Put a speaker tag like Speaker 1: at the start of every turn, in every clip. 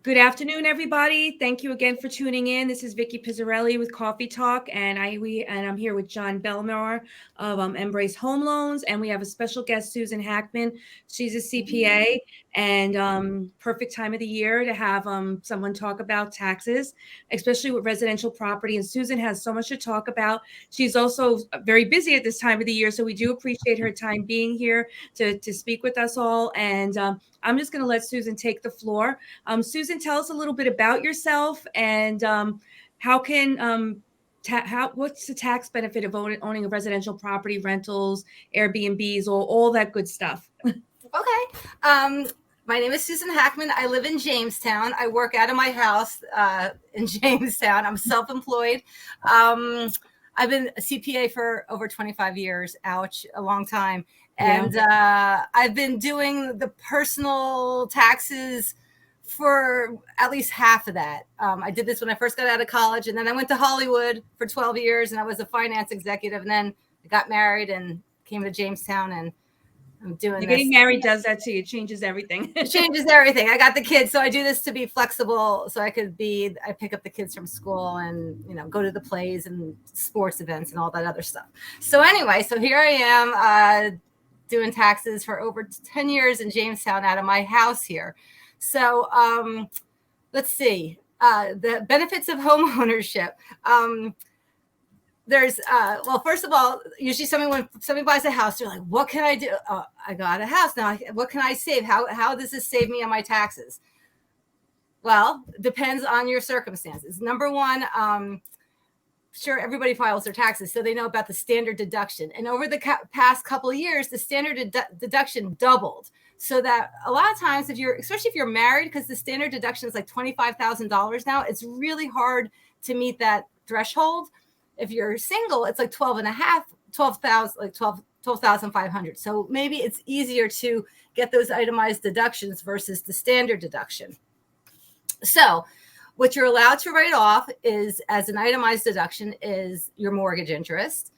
Speaker 1: Good afternoon, everybody. Thank you again for tuning in. This is Vickie Pizzarelli with Coffee Talk, and I'm here with John Belmar of Embrace Home Loans, and we have a special guest, Susan Hackman. She's a CPA, and perfect time of the year to have someone talk about taxes, especially with residential property. And Susan has so much to talk about. She's also very busy at this time of the year, so we do appreciate her time being here to speak with us all. And I'm just going to let Susan take the floor. Susan, tell us a little bit about yourself and how can what's the tax benefit of owning a residential property, rentals, Airbnbs, all that good stuff.
Speaker 2: Okay. My name is Susan Hackman. I live in Jamestown. I work out of my house in Jamestown. I'm self-employed. I've been a CPA for over 25 years. Ouch, a long time. And I've been doing the personal taxes for at least half of that. I did this when I first got out of college, and then I went to Hollywood for 12 years, and I was a finance executive, and then I got married and came to Jamestown, and I'm doing this.
Speaker 1: Getting married does that to you. It changes everything.
Speaker 2: It changes everything. I got the kids, so I do this to be flexible, so I pick up the kids from school and, go to the plays and sports events and all that other stuff. So anyway, so here I am doing taxes for over 10 years in Jamestown out of my house here. So let's see, the benefits of home ownership. There's, well, first of all, usually when somebody buys a house, they're like, what can I do? I got a house now. What can I save? How does this save me on my taxes? Well, depends on your circumstances. Number one, sure, everybody files their taxes, so they know about the standard deduction. And over the past couple of years, the standard deduction doubled. So that a lot of times, especially if you're married, because the standard deduction is like $25,000 now, it's really hard to meet that threshold. If you're single, it's like 12,500. So maybe it's easier to get those itemized deductions versus the standard deduction. So what you're allowed to write off is, as an itemized deduction, is your mortgage interest.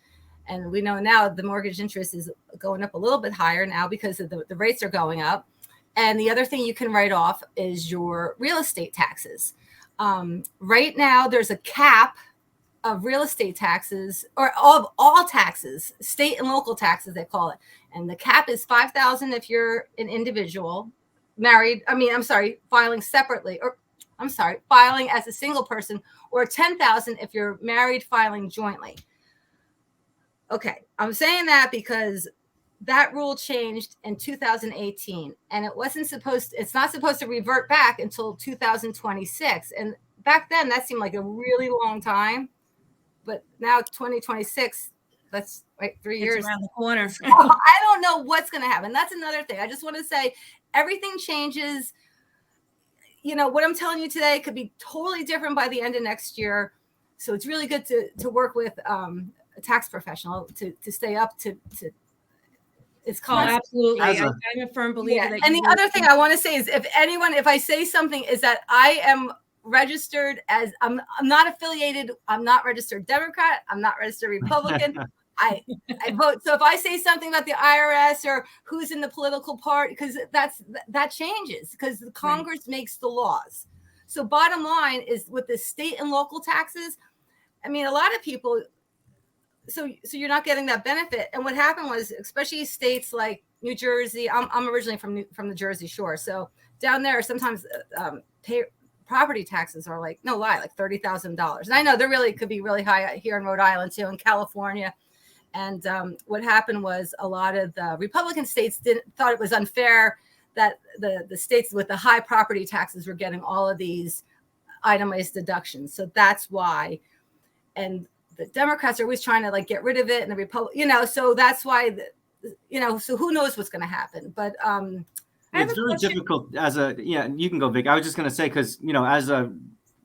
Speaker 2: And we know now the mortgage interest is going up a little bit higher now because of the rates are going up. And the other thing you can write off is your real estate taxes. Right now, there's a cap of real estate taxes, or of all taxes, state and local taxes, they call it. And the cap is $5,000 if you're an individual, filing separately, filing as a single person, or $10,000 if you're married, filing jointly. Okay, I'm saying that because that rule changed in 2018, and it's not supposed to revert back until 2026. And back then, that seemed like a really long time. But now 2026, that's like 3 years
Speaker 1: around the corner.
Speaker 2: I don't know what's going to happen. That's another thing. I just want to say everything changes. What I'm telling you today could be totally different by the end of next year. So it's really good to work with a tax professional to stay up to it's called.
Speaker 1: Absolutely. I'm a firm believer.
Speaker 2: Yeah. And the other thing I want to say is, if I say something, is that I am registered as I'm not affiliated. I'm not registered Democrat. I'm not registered Republican. I vote. So if I say something about the IRS or who's in the political party, because that changes, because the Congress makes the laws. So bottom line is, with the state and local taxes, a lot of people, so you're not getting that benefit. And what happened was, especially states like New Jersey, I'm originally from the Jersey Shore. So down there, sometimes property taxes are like $30,000. And I know there really could be really high here in Rhode Island too, in California. And what happened was, a lot of the Republican states thought it was unfair that the states with the high property taxes were getting all of these itemized deductions. So that's why. And the Democrats are always trying to get rid of it, and the so that's why, so who knows what's going to happen. But
Speaker 3: it's very difficult you can go, Vic. I was just going to say, because, as a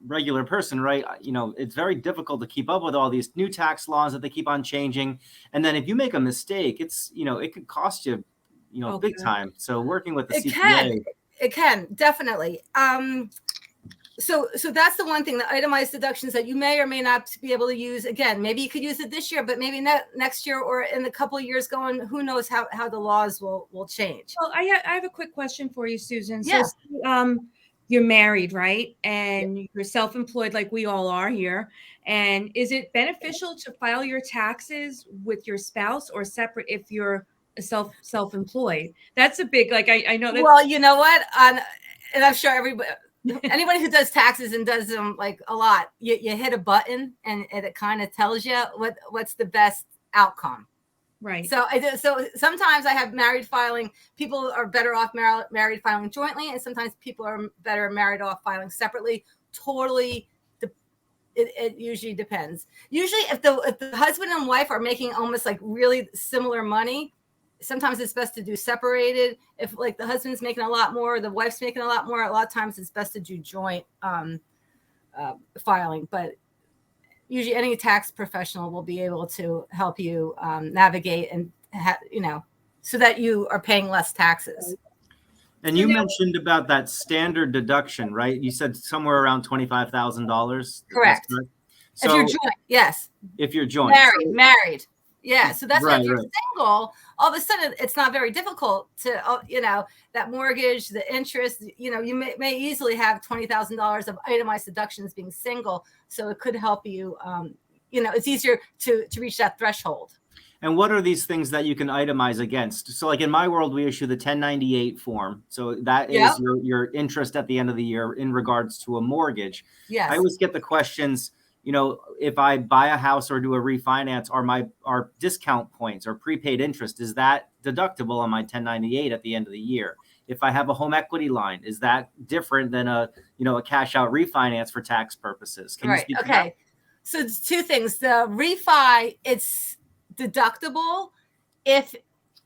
Speaker 3: regular person, right, it's very difficult to keep up with all these new tax laws that they keep on changing. And then if you make a mistake, it's, it could cost you, big time. So working with the CPA.
Speaker 2: It can, definitely. So that's the one thing, the itemized deductions that you may or may not be able to use. Again, maybe you could use it this year, but maybe next year, or in a couple of years going, who knows how the laws will change.
Speaker 1: Well, I have a quick question for you, Susan.
Speaker 2: Yeah.
Speaker 1: So you're married, right? And you're self-employed like we all are here. And is it beneficial to file your taxes with your spouse or separate if you're self-employed? That's a big, like, I know that's.
Speaker 2: Well, you know what? And I'm sure anybody who does taxes and does them like a lot, you hit a button and it kind of tells you what's the best outcome.
Speaker 1: Right.
Speaker 2: So so sometimes I have married filing. People are better off married filing jointly, and sometimes people are better married off filing separately. Totally, it usually depends. Usually, if the husband and wife are making almost like really similar money, sometimes it's best to do separated. If like the husband's making a lot more, the wife's making a lot more, a lot of times it's best to do joint filing. But usually any tax professional will be able to help you navigate and so that you are paying less taxes.
Speaker 3: And you mentioned about that standard deduction, right? You said somewhere around $25,000.
Speaker 2: Correct. So if you're joint, yes.
Speaker 3: If you're joint.
Speaker 2: Married. Yeah. So that's why if you're
Speaker 3: right.
Speaker 2: single, all of a sudden it's not very difficult to, that mortgage, the interest, you may easily have $20,000 of itemized deductions being single. So it could help you, it's easier to reach that threshold.
Speaker 3: And what are these things that you can itemize against? So like in my world, we issue the 1098 form. So that is your interest at the end of the year in regards to a mortgage.
Speaker 2: Yes.
Speaker 3: I always get the questions, if I buy a house or do a refinance, are discount points or prepaid interest, is that deductible on my 1098 at the end of the year? If I have a home equity line, is that different than a cash out refinance for tax purposes? Can you speak to that?
Speaker 2: So it's two things. The refi, it's deductible if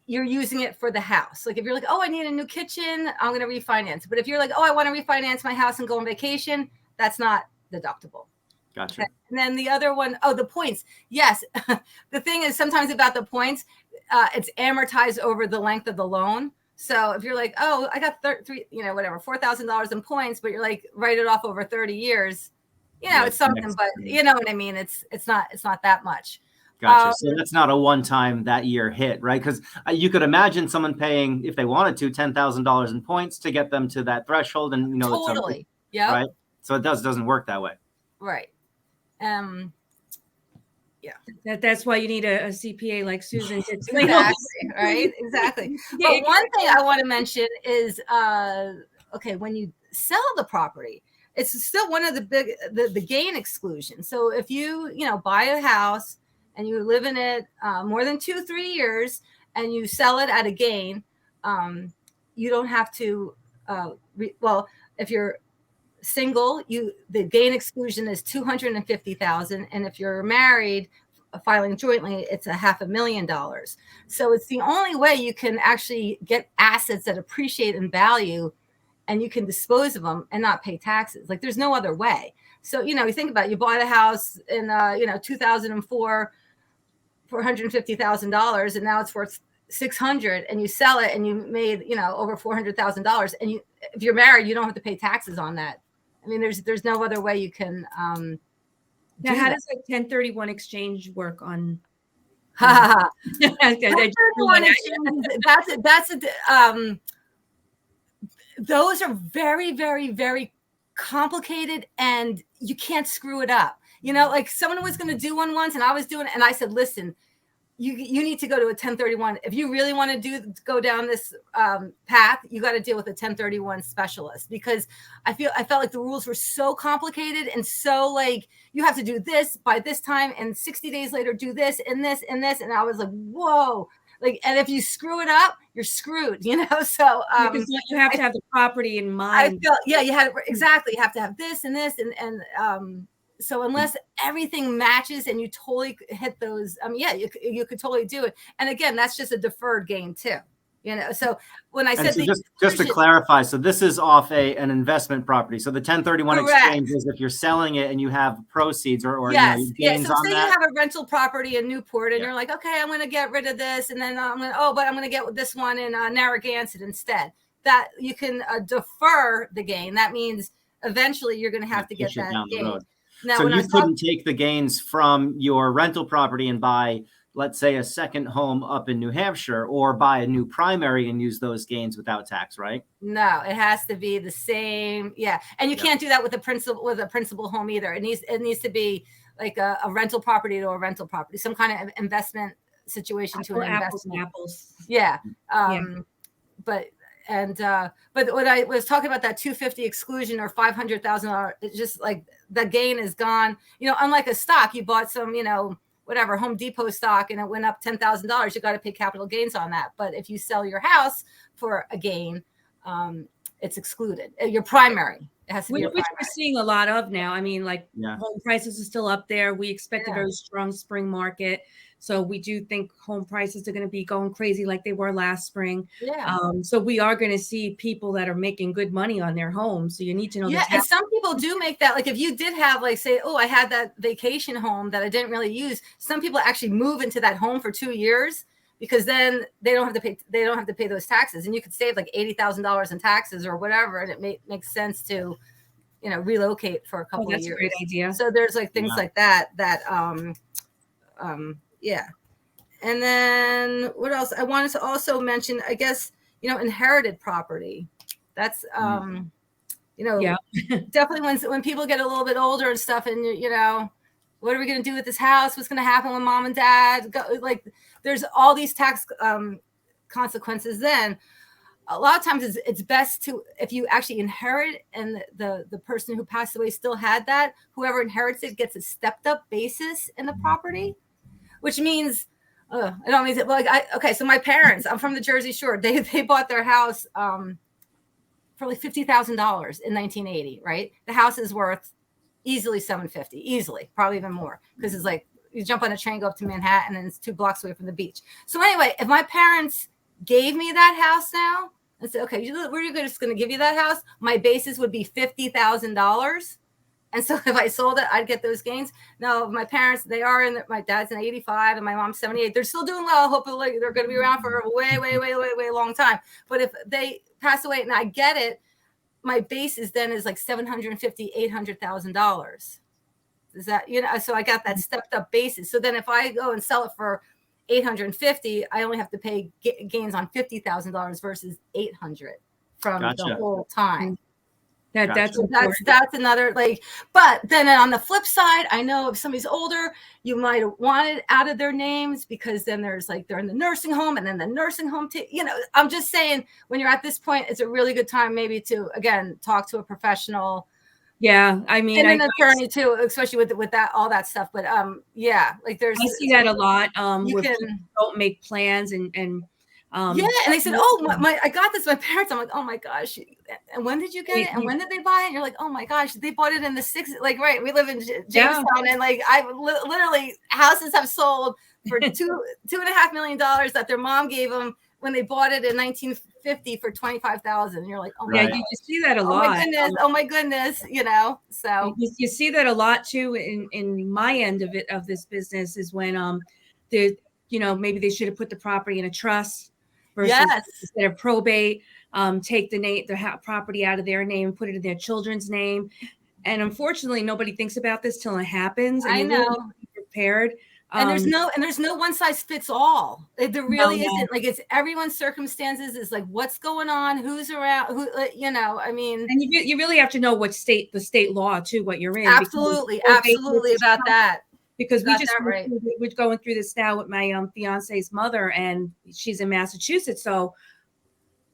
Speaker 2: you're using it for the house. Like if you're like, oh, I need a new kitchen, I'm going to refinance. But if you're like, oh, I want to refinance my house and go on vacation, that's not deductible.
Speaker 3: Gotcha.
Speaker 2: Okay. And then the other one, the points. Yes. The thing is sometimes about the points, it's amortized over the length of the loan. So if you're like, oh, I got $4,000 in points, but you're like, write it off over 30 years, it's something, but you know what I mean? It's not that much.
Speaker 3: Gotcha. So that's not a one-time that year hit, right? Because you could imagine someone paying, if they wanted to, $10,000 in points to get them to that threshold, and
Speaker 2: totally, yeah,
Speaker 3: right. So it doesn't work that way,
Speaker 2: right?
Speaker 1: That's why you need a CPA like Susan.
Speaker 2: Exactly, right? Exactly. But one thing I want to mention is, when you sell the property, it's still one of the gain exclusion. So if you buy a house and you live in it more than 2-3 years and you sell it at a gain, you don't have to, if you're single, the gain exclusion is $250,000. And if you're married, filing jointly, it's $500,000. So it's the only way you can actually get assets that appreciate in value and you can dispose of them and not pay taxes. Like there's no other way. So, you think about it, you bought a house in, 2004, for $150,000 and now it's worth $600,000 and you sell it and you made, over $400,000. And if you're married, you don't have to pay taxes on that. I mean, there's no other way you can.
Speaker 1: Now, how does a 1031 exchange work on?
Speaker 2: 1031 exchange, those are very, very, very complicated and you can't screw it up. Like someone was going to do one once and I was doing it and I said, listen, you need to go to a 1031. If you really want to go down this path, you got to deal with a 1031 specialist, because I felt like the rules were so complicated and so like you have to do this by this time and 60 days later do this and this and this, and I was like, whoa. Like, and if you screw it up, you're screwed, So
Speaker 1: because you have to have the property in mind.
Speaker 2: You have to have this and this and so unless everything matches and you totally hit those, you could totally do it. And again, that's just a deferred gain too, So when I said
Speaker 3: just to clarify, so this is off an investment property. So the 1031 exchange is if you're selling it and you have proceeds or
Speaker 2: gains
Speaker 3: on
Speaker 2: say
Speaker 3: that.
Speaker 2: You have a rental property in Newport and you're like, okay, I'm going to get rid of this, and then I'm going to get this one in Narragansett instead. That you can defer the gain. That means eventually you're going to have to get that gain.
Speaker 3: Now, so you couldn't take the gains from your rental property and buy let's say, a second home up in New Hampshire, or buy a new primary and use those gains without tax, right?
Speaker 2: No, it has to be the same. Yeah. And you can't do that with a principal home either. It needs to be like a rental property to a rental property, some kind of investment situation to an investment.
Speaker 1: Apples.
Speaker 2: Yeah. But when I was talking about that 250 exclusion or $500,000, it's just like the gain is gone. You know, unlike a stock, you bought some, you know, whatever Home Depot stock and it went up $10,000, you got to pay capital gains on that. But if you sell your house for a gain, it's excluded. Your primary. It has to be your primary.
Speaker 1: Which we're seeing a lot of now. I mean, like home prices are still up there. We expect a very strong spring market. So we do think home prices are going to be going crazy like they were last spring.
Speaker 2: Yeah.
Speaker 1: So we are going to see people that are making good money on their homes. So you need to know.
Speaker 2: Yeah, and some people do make that. Like if you did have, like, say, oh, I had that vacation home that I didn't really use. Some people actually move into that home for 2 years because then they don't have to pay. They don't have to pay those taxes, and you could save like $80,000 in taxes or whatever, and it makes sense to, you know, relocate for a couple of years.
Speaker 1: That's a great idea.
Speaker 2: So there's like things like that. Yeah. And then what else? I wanted to also mention, I guess, you know, inherited property. That's, you know, definitely when people get a little bit older and stuff, and, you know, what are we going to do with this house? What's going to happen when mom and dad go? Like, there's all these tax consequences then. A lot of times it's best to, if you actually inherit and the person who passed away still had that, whoever inherits it gets a stepped up basis in the property. Which means, I don't mean it. Like, so my parents, I'm from the Jersey Shore. They bought their house for like $50,000 in 1980, right? The house is worth easily $750, easily, probably even more, because it's like you jump on a train, go up to Manhattan, and it's 2 blocks away from the beach. So anyway, if my parents gave me that house now and said, okay, we're just going to give you that house, my basis would be $50,000. And so if I sold it, I'd get those gains. Now, my parents, my dad's in 85 and my mom's 78. They're still doing well. Hopefully they're going to be around for a way long time. But if they pass away and I get it, my basis then is like $750,000, $800,000. Is that, you know, so I got that stepped up basis. So then if I go and sell it for $850,000, I only have to pay gains on $50,000 versus $800,000 from the whole time. That's another, like, but then on the flip side, I know if somebody's older, you might have wanted out of their names because then there's like, they're in the nursing home and then the nursing home, you know, I'm just saying when you're at this point, it's a really good time maybe to, again, talk to a professional.
Speaker 1: Yeah. I mean,
Speaker 2: and an attorney too, especially with that, all that stuff. But yeah, like I
Speaker 1: see that a lot. Where people don't make plans and
Speaker 2: and they said, oh, I got this. My parents, I'm like, oh my gosh. And when did you get it? And when did they buy it? And you're like, oh my gosh, they bought it in the 60s. Like, right. We live in Jamestown and like, I literally houses have sold for $2.5 million that their mom gave them when they bought it in 1950 for $25,000. And you're like, oh my gosh.
Speaker 1: You see that a lot.
Speaker 2: Oh my goodness. You know, so
Speaker 1: you see that a lot too in my end of this business is when you know, maybe they should have put the property in a trust. Versus instead of probate, take the property out of their name, put it in their children's name, and unfortunately, nobody thinks about this till it happens. And
Speaker 2: I know.
Speaker 1: Really be prepared.
Speaker 2: And there's no one size fits all. There really isn't. Like, it's everyone's circumstances. Is like what's going on, who's around, who, you know. I mean,
Speaker 1: and you really have to know the state law too, what you're in.
Speaker 2: Absolutely about that.
Speaker 1: Because we're going through this now with my fiance's mother, and she's in Massachusetts. So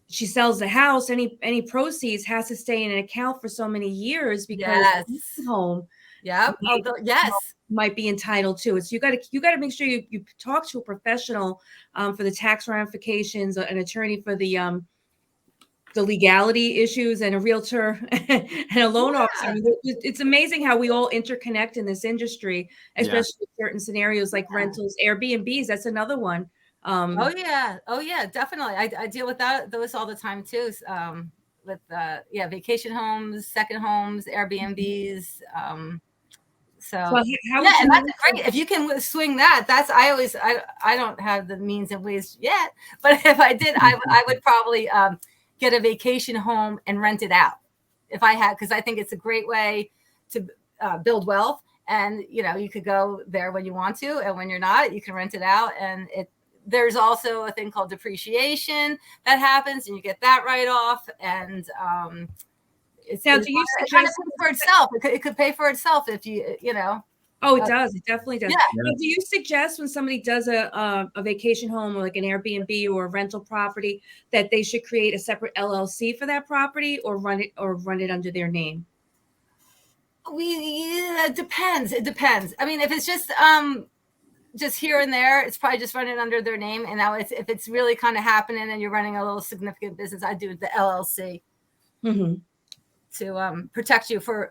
Speaker 1: she sells the house. Any proceeds has to stay in an account for so many years because the home might be entitled to it. So you got to make sure you talk to a professional for the tax ramifications, an attorney for the legality issues, and a realtor and a loan officer. I mean, it's amazing how we all interconnect in this industry, especially with certain scenarios like rentals, Airbnbs. That's another one.
Speaker 2: Oh yeah, definitely. I deal with those all the time too. With vacation homes, second homes, Airbnbs. And that's great. If you can swing that, I don't have the means and ways yet, but if I did, I would probably get a vacation home and rent it out if I had, because I think it's a great way to build wealth. and you could go there when you want to, and when you're not, you can rent it out. And there's also a thing called depreciation that happens, and you get that right off. And it kind of pays for itself. It could pay for itself if you know.
Speaker 1: Oh, it does. It definitely does.
Speaker 2: Yeah.
Speaker 1: But do you suggest when somebody does a vacation home or like an Airbnb or a rental property that they should create a separate LLC for that property or run it under their name?
Speaker 2: It depends. It depends. I mean, if it's just here and there, it's probably just running under their name. And now if it's really kind of happening and you're running a little significant business, I do the LLC to protect you for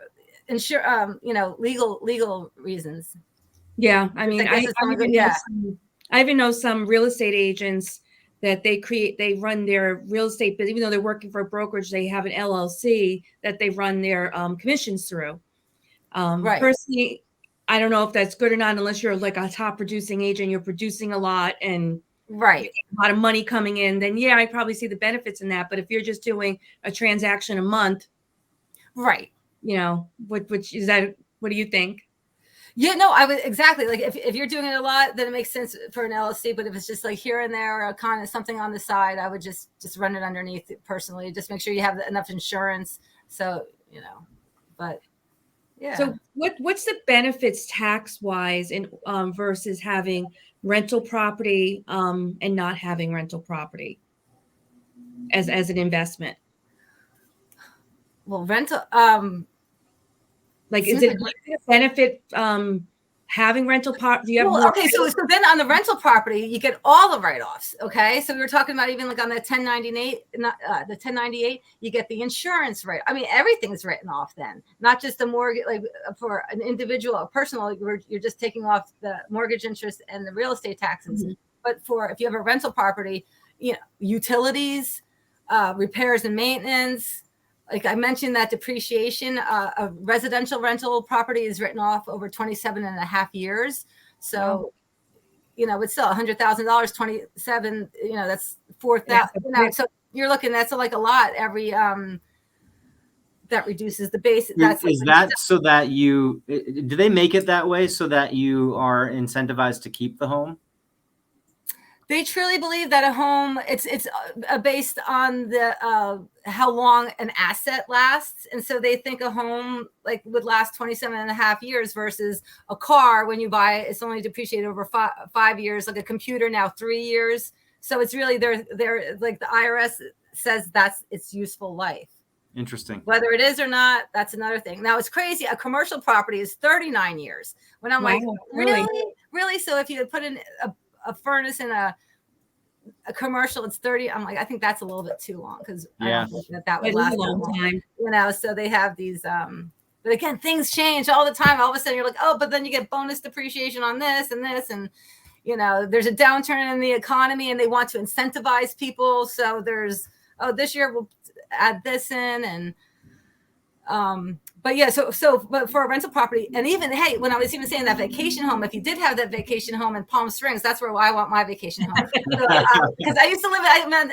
Speaker 2: legal reasons.
Speaker 1: Yeah, I mean, I even know some real estate agents that they run their real estate business, even though they're working for a brokerage, they have an LLC that they run their commissions through.
Speaker 2: Right.
Speaker 1: Personally, I don't know if that's good or not, unless you're like a top producing agent, you're producing a lot and
Speaker 2: right,
Speaker 1: a lot of money coming in, then yeah, I probably see the benefits in that. But if you're just doing a transaction a month,
Speaker 2: right.
Speaker 1: Which is that? What do you think?
Speaker 2: Yeah, no, I would exactly like if you're doing it a lot, then it makes sense for an LLC. But if it's just like here and there or kind of something on the side, I would just run it underneath it personally. Just make sure you have enough insurance. So, but yeah.
Speaker 1: So what's the benefits tax wise in versus having rental property and not having rental property as an investment?
Speaker 2: Well, rental
Speaker 1: like is it a benefit having rental property? Do you have more?
Speaker 2: Okay, so then on the rental property, you get all the write-offs. Okay, so we were talking about even like on the 1098, the 1098, you get the insurance right. I mean, everything's written off then, not just the mortgage. Like for an individual, a personal, you're just taking off the mortgage interest and the real estate taxes. But if you have a rental property, utilities, repairs and maintenance. Like I mentioned, that depreciation, a residential rental property is written off over 27 and a half years. So, it's still $100,000, 27, that's 4,000, so you're looking, that's like a lot every, that reduces the base.
Speaker 3: Is that so that do they make it that way so that you are incentivized to keep the home?
Speaker 2: They truly believe that a home, it's based on the how long an asset lasts. And so they think a home like would last 27 and a half years versus a car. When you buy it, it's only depreciated over 5 years, like a computer now 3 years. So it's really they're like the IRS says that's its useful life.
Speaker 3: Interesting.
Speaker 2: Whether it is or not, that's another thing. Now it's crazy. A commercial property is 39 years. When I'm like, really? So if you put in a furnace in a commercial, it's 30. I'm like, I think that's a little bit too long because I don't think that would last a long time. So they have these but again, things change all the time. All of a sudden you're like, oh, but then you get bonus depreciation on this and this, and there's a downturn in the economy and they want to incentivize people. So there's this year we'll add this in, and but yeah, but for a rental property, and even, hey, when I was even saying that vacation home, if you did have that vacation home in Palm Springs, that's where I want my vacation home. Because I used to live,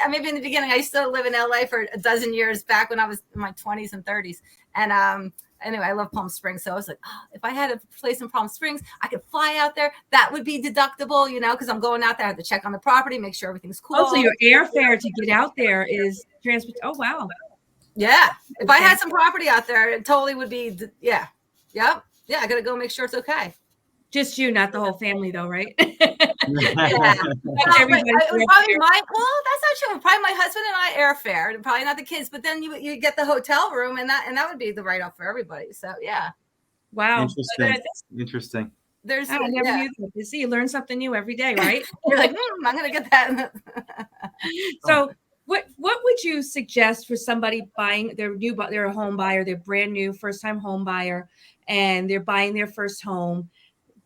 Speaker 2: maybe in the beginning, I used to live in LA for a dozen years back when I was in my 20s and 30s. And anyway, I love Palm Springs. So I was like, if I had a place in Palm Springs, I could fly out there. That would be deductible, because I'm going out there. I have to check on the property, make sure everything's cool.
Speaker 1: Also, your airfare to get out there is transport. Oh, wow.
Speaker 2: Yeah. If I had some property out there, it totally would be. Yeah. Yep. Yeah. I got to go make sure it's okay.
Speaker 1: Just you, not the whole family, though, right?
Speaker 2: Yeah. Probably that's not true. Probably my husband and I airfare, and probably not the kids. But then you get the hotel room, and that would be the write off for everybody. So yeah.
Speaker 1: Wow.
Speaker 3: Interesting.
Speaker 2: There's
Speaker 1: I never knew that. You see, you learn something new every day, right?
Speaker 2: You're like, I'm gonna get that.
Speaker 1: So. What would you suggest for somebody buying they're a home buyer, they're brand new first time home buyer, and they're buying their first home?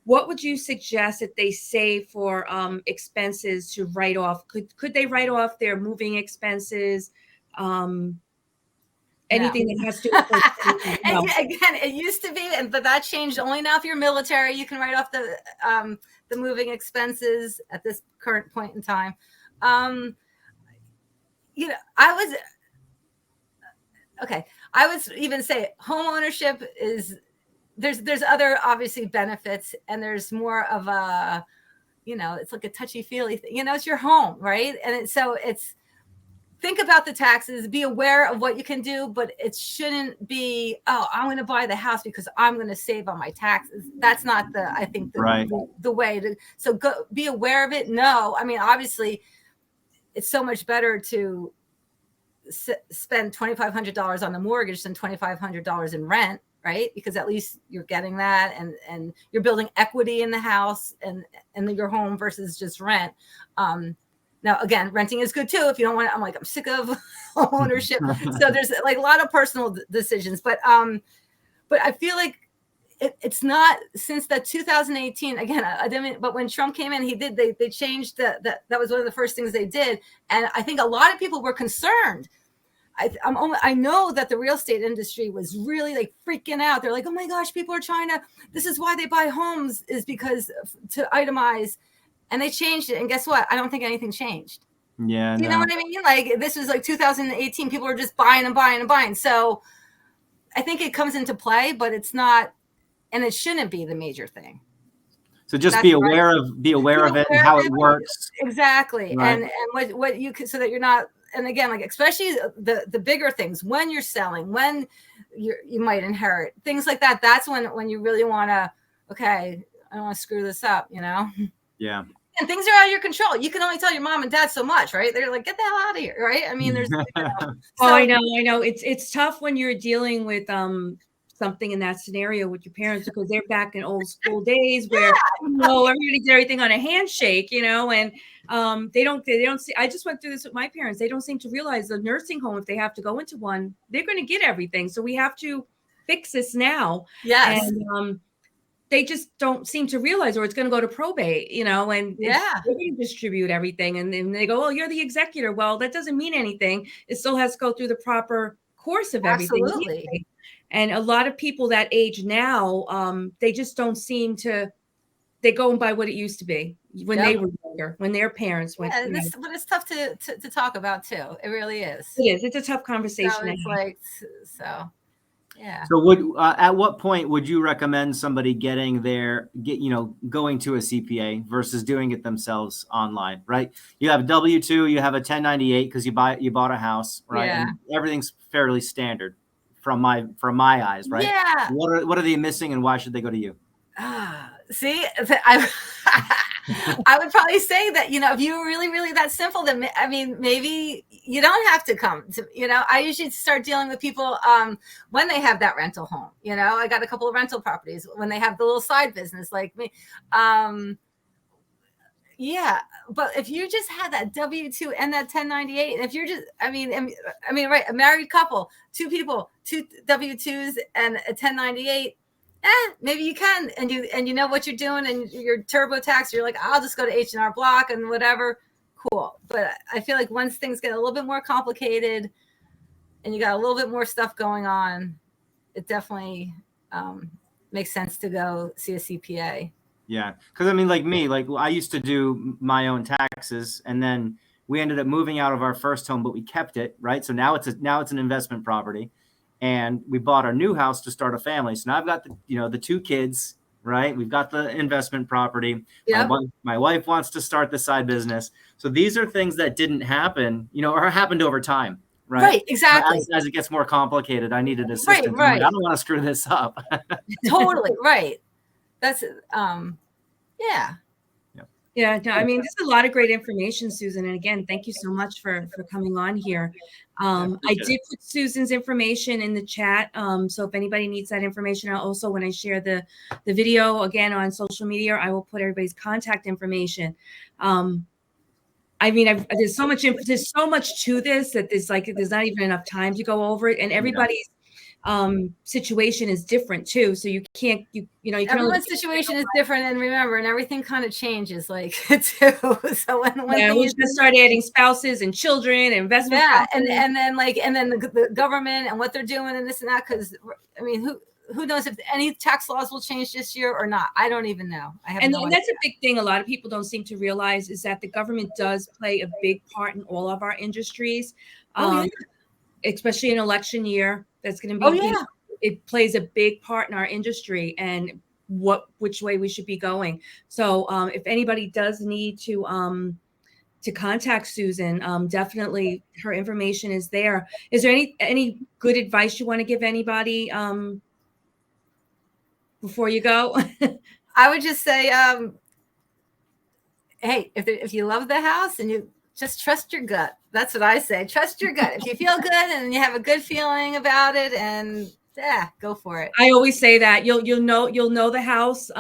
Speaker 1: What would you suggest that they save for expenses to write off? Could they write off their moving expenses? Anything that has to do with
Speaker 2: and again, it used to be, but that changed only now. If you're military, you can write off the moving expenses at this current point in time. I would even say home ownership is there's other obviously benefits, and there's more of a, it's like a touchy-feely thing. It's your home, right? And so it's, think about the taxes, be aware of what you can do, but it shouldn't be, oh, I'm going to buy the house because I'm going to save on my taxes. That's not I think the way to, so go be aware of it. No, I mean, obviously it's so much better to spend $2,500 on the mortgage than $2,500 in rent, right? Because at least you're getting that, and you're building equity in the house and your home versus just rent. Now, again, renting is good too. If you don't want, I'm sick of ownership. So there's like a lot of personal decisions, but I feel like it's not, since the 2018, again, I didn't, but when Trump came in, they changed that was one of the first things they did. And I think a lot of people were concerned. I know that the real estate industry was really like freaking out. They're like, oh my gosh, people are trying to, this is why they buy homes, is because to itemize. And they changed it. And guess what? I don't think anything changed.
Speaker 3: Yeah.
Speaker 2: You know what I mean? Like, this was like 2018. People were just buying and buying and buying. So I think it comes into play, but it's not, and it shouldn't be the major thing.
Speaker 3: So just be aware of it and how it works.
Speaker 2: Exactly. Right. And what you can, so that you're not, and again, like, especially the bigger things, when you're selling, when you might inherit, things like that. That's when you really want to, okay, I don't want to screw this up,
Speaker 3: Yeah.
Speaker 2: And things are out of your control. You can only tell your mom and dad so much, right? They're like, get the hell out of here, right? I mean, there's.
Speaker 1: Oh, I know. It's tough when you're dealing with something in that scenario with your parents, because they're back in old school days where everybody did everything on a handshake, and they don't see. I just went through this with my parents. They don't seem to realize the nursing home, if they have to go into one, they're going to get everything. So we have to fix this now.
Speaker 2: Yes.
Speaker 1: And they just don't seem to realize, or it's going to go to probate, and they're going to distribute everything. And then they go, oh, you're the executor. Well, that doesn't mean anything. It still has to go through the proper course of everything.
Speaker 2: Absolutely.
Speaker 1: And a lot of people that age now, they just don't seem to, they go by what it used to be when they were younger, when their parents went.
Speaker 2: Yeah, but it's tough to talk about too. It really is.
Speaker 1: It is. It's a tough conversation.
Speaker 2: So it's like, so. Yeah.
Speaker 3: So at what point would you recommend somebody going to a CPA versus doing it themselves online, right? You have W-2, you have a 1098 because you bought a house, right?
Speaker 2: Yeah.
Speaker 3: And everything's fairly standard from my eyes, right?
Speaker 2: Yeah.
Speaker 3: What are they missing, and why should they go to you?
Speaker 2: See, I would probably say that, if you were really, really that simple, then maybe you don't have to come to, I usually start dealing with people when they have that rental home. I got a couple of rental properties, when they have the little side business like me. Yeah, but if you just had that W-2 and that 1098, and if you're just, right, a married couple, two people, two W-2s and a 1098, maybe you can, and you know what you're doing, and you're TurboTax, you're like, I'll just go to H&R Block and whatever. Cool. But I feel like once things get a little bit more complicated and you got a little bit more stuff going on, it definitely makes sense to go see a CPA.
Speaker 3: Yeah. Because like me, I used to do my own taxes, and then we ended up moving out of our first home, but we kept it, right? So now it's an investment property. And we bought our new house to start a family. So now I've got the two kids, right? We've got the investment property. Yep. My wife wants to start the side business. So these are things that didn't happen, or happened over time, right?
Speaker 2: Right, exactly.
Speaker 3: As it gets more complicated, I needed assistance.
Speaker 2: Right.
Speaker 3: I don't want to screw this up.
Speaker 2: Totally, right. That's, yeah.
Speaker 1: Yeah, no, this is a lot of great information, Susan. And again, thank you so much for coming on here. I did put Susan's information in the chat. So if anybody needs that information, also when I share the video again on social media, I will put everybody's contact information. There's so much to this that there's not even enough time to go over it, and everybody's situation is different too, so you can't everyone's
Speaker 2: situation is different, and remember, and everything kind of changes too. So when
Speaker 1: we just start adding spouses and children and investment,
Speaker 2: and then the government and what they're doing and this and that, because who knows if any tax laws will change this year or not? I don't even know.
Speaker 1: And that's a big thing a lot of people don't seem to realize, is that the government does play a big part in all of our industries, especially in election year. That's going to be it plays a big part in our industry and which way we should be going. So if anybody does need to contact Susan, definitely her information is there. Is there any good advice you want to give anybody before you go?
Speaker 2: I would just say, hey, if you love the house and you just trust your gut. That's what I say. Trust your gut. If you feel good and you have a good feeling about it, and go for it.
Speaker 1: I always say that you'll know the house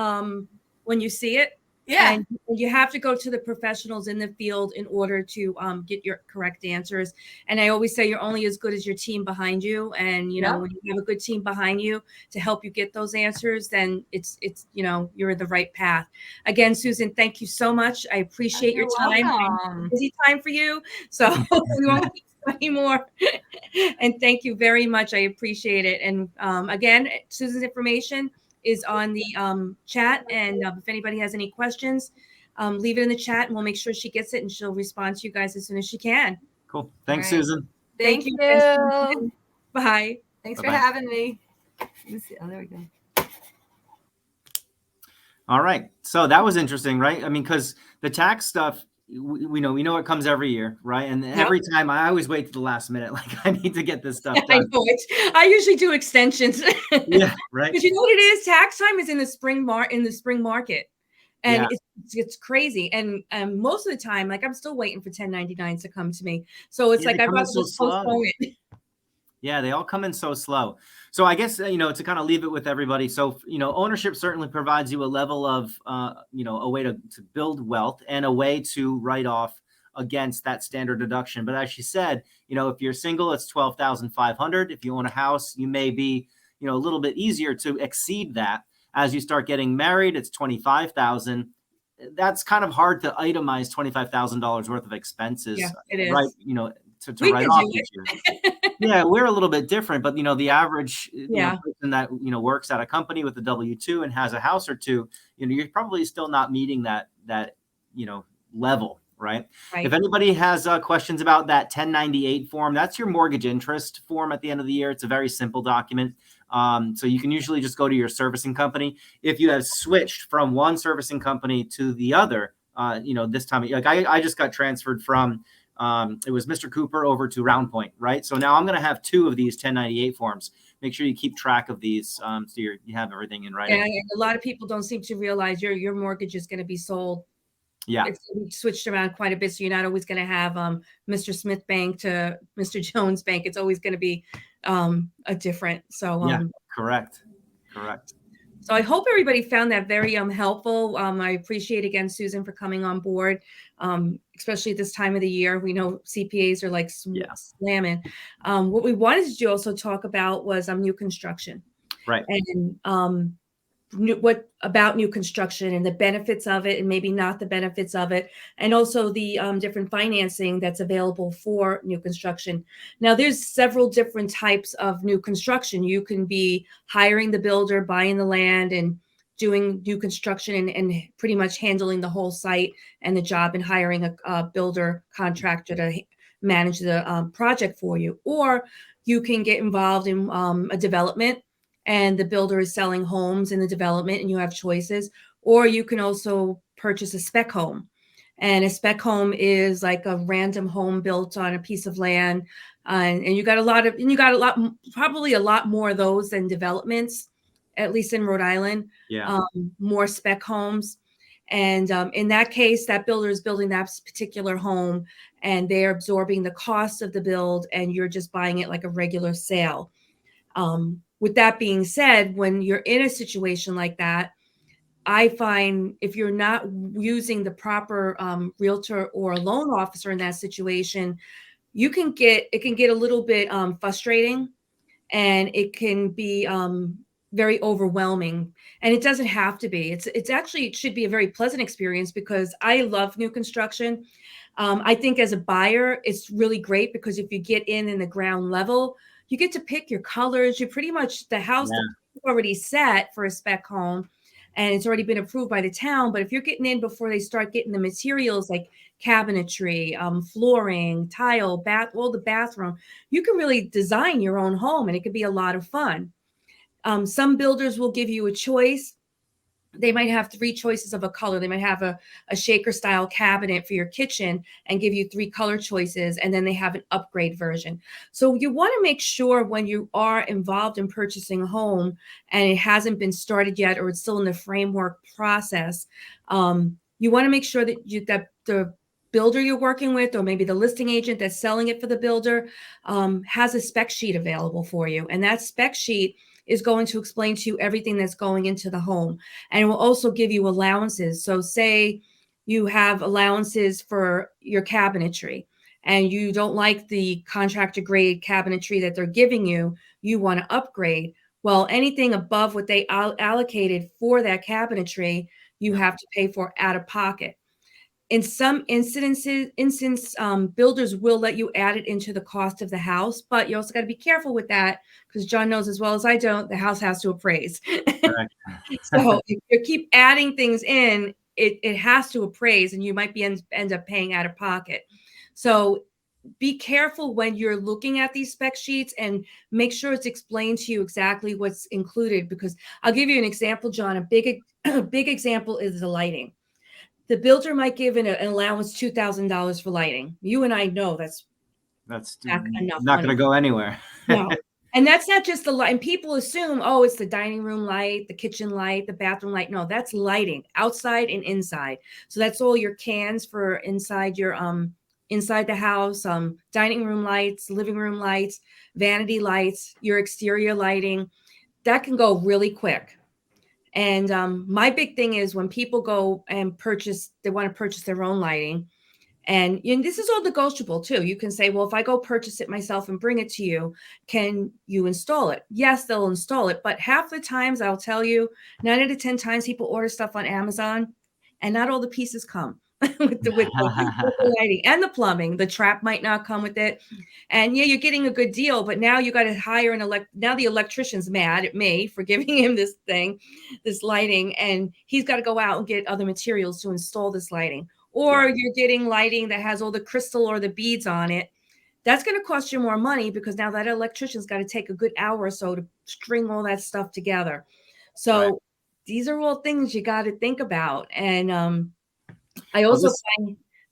Speaker 1: when you see it.
Speaker 2: Yeah.
Speaker 1: And you have to go to the professionals in the field in order to get your correct answers. And I always say you're only as good as your team behind you. And, you know, when you have a good team behind you to help you get those answers, then it's, you know, you're in the right path. Again, Susan, thank you so much. I appreciate your time. Busy time for you. So we won't keep you anymore. And thank you very much. I appreciate it. And again, Susan's information is on the chat, and if anybody has any questions, leave it in the chat and we'll make sure she gets it and she'll respond to you guys as soon as she can.
Speaker 3: Cool. Thanks, Susan.
Speaker 2: Thank you.
Speaker 1: Bye.
Speaker 2: Thanks for having me. Let's see. Oh, there we go.
Speaker 3: All right. So that was interesting, right? I mean, because the tax stuff, we know it comes every year, right? And every time I always wait to the last minute, like I need to get this stuff done.
Speaker 1: I know it. I usually do extensions.
Speaker 3: Yeah, right.
Speaker 1: Because you know what it is? Tax time is in the spring market. And it's crazy. And most of the time, like I'm still waiting for 1099s to come to me. So it's like I'd rather just postpone it.
Speaker 3: Yeah, they all come in so slow. So I guess, you know, to kind of leave it with everybody. So, you know, ownership certainly provides you a level of, you know, a way to build wealth and a way to write off against that standard deduction. But as she said, you know, if you're single, it's $12,500. If you own a house, you may be, you know, a little bit easier to exceed that. As you start getting married, it's $25,000. That's kind of hard to itemize $25,000 worth of expenses.
Speaker 1: Yeah, it is.
Speaker 3: Right. You know, to write off each year. Yeah, we're a little bit different, but you know, the average person that works at a company with a W-2 and has a house or two, you know, you're probably still not meeting that level, right? If anybody has questions about that 1098 form, that's your mortgage interest form at the end of the year. It's a very simple document. So you can usually just go to your servicing company. If you have switched from one servicing company to the other, you know, this time, like I just got transferred from. It was Mr. Cooper over to Round Point, right? So now I'm going to have 2 of these 1098 forms. Make sure you keep track of these so you have everything in writing.
Speaker 1: Yeah, a lot of people don't seem to realize your mortgage is going to be sold.
Speaker 3: Yeah,
Speaker 1: it's switched around quite a bit, so you're not always going to have Mr. Smith Bank to Mr. Jones Bank. It's always going to be a different. So
Speaker 3: yeah, correct.
Speaker 1: So I hope everybody found that very helpful. I appreciate again, Susan, for coming on board, especially at this time of the year. We know CPAs are like slamming. What we wanted to also talk about was new construction.
Speaker 3: Right.
Speaker 1: And what about new construction and the benefits of it and maybe not the benefits of it, and also the different financing that's available for new construction. Now there's several different types of new construction. You can be hiring the builder, buying the land and doing new construction and pretty much handling the whole site and the job and hiring a builder contractor to manage the project for you. Or you can get involved in a development and the builder is selling homes in the development and you have choices. Or you can also purchase a spec home. And a spec home is like a random home built on a piece of land. And you got probably a lot more of those than developments, at least in Rhode Island.
Speaker 3: Yeah.
Speaker 1: More spec homes. And in that case, that builder is building that particular home and they're absorbing the cost of the build and you're just buying it like a regular sale. With that being said, when you're in a situation like that, I find if you're not using the proper realtor or loan officer in that situation, it can get a little bit frustrating and it can be very overwhelming. And it doesn't have to be. It should be a very pleasant experience because I love new construction. I think as a buyer, it's really great because if you get in the ground level, you get to pick your colors. You're pretty much the house that's already set for a spec home and it's already been approved by the town. But if you're getting in before they start getting the materials like cabinetry, flooring, tile, all the bathroom, you can really design your own home and it could be a lot of fun. Some builders will give you a choice. They might have 3 choices of a color. They might have a shaker style cabinet for your kitchen and give you 3 color choices. And then they have an upgrade version. So you want to make sure when you are involved in purchasing a home and it hasn't been started yet, or it's still in the framework process, you want to make sure that that the builder you're working with, or maybe the listing agent that's selling it for the builder, has a spec sheet available for you. And that spec sheet is going to explain to you everything that's going into the home. And it will also give you allowances. So say you have allowances for your cabinetry and you don't like the contractor grade cabinetry that they're giving you, you want to upgrade. Well, anything above what they allocated for that cabinetry, you have to pay for out of pocket. In some builders will let you add it into the cost of the house, but you also got to be careful with that because John knows as well as I don't, the house has to appraise. So if you keep adding things in, it has to appraise, and you might be end up paying out of pocket. So be careful when you're looking at these spec sheets and make sure it's explained to you exactly what's included. Because I'll give you an example, John. A big example is the lighting. The builder might give an allowance $2,000 for lighting. You and I know that's not enough.
Speaker 3: Not going to go anywhere.
Speaker 1: No. And that's not just the light. And people assume, oh, it's the dining room light, the kitchen light, the bathroom light. No, that's lighting outside and inside. So that's all your cans for inside your inside the house, dining room lights, living room lights, vanity lights, your exterior lighting. That can go really quick. And my big thing is when people go and they want to purchase their own lighting. And this is all negotiable too. You can say, well, if I go purchase it myself and bring it to you, can you install it? Yes, they'll install it. But half the times, I'll tell you, 9 out of 10 times people order stuff on Amazon and not all the pieces come with the lighting and the plumbing. The trap might not come with it. And yeah, you're getting a good deal, but now you got to hire now the electrician's mad at me for giving him this lighting, and he's got to go out and get other materials to install this lighting. Or you're getting lighting that has all the crystal or the beads on it. That's going to cost you more money because now that electrician's got to take a good hour or so to string all that stuff together. So these are all things you got to think about. And I also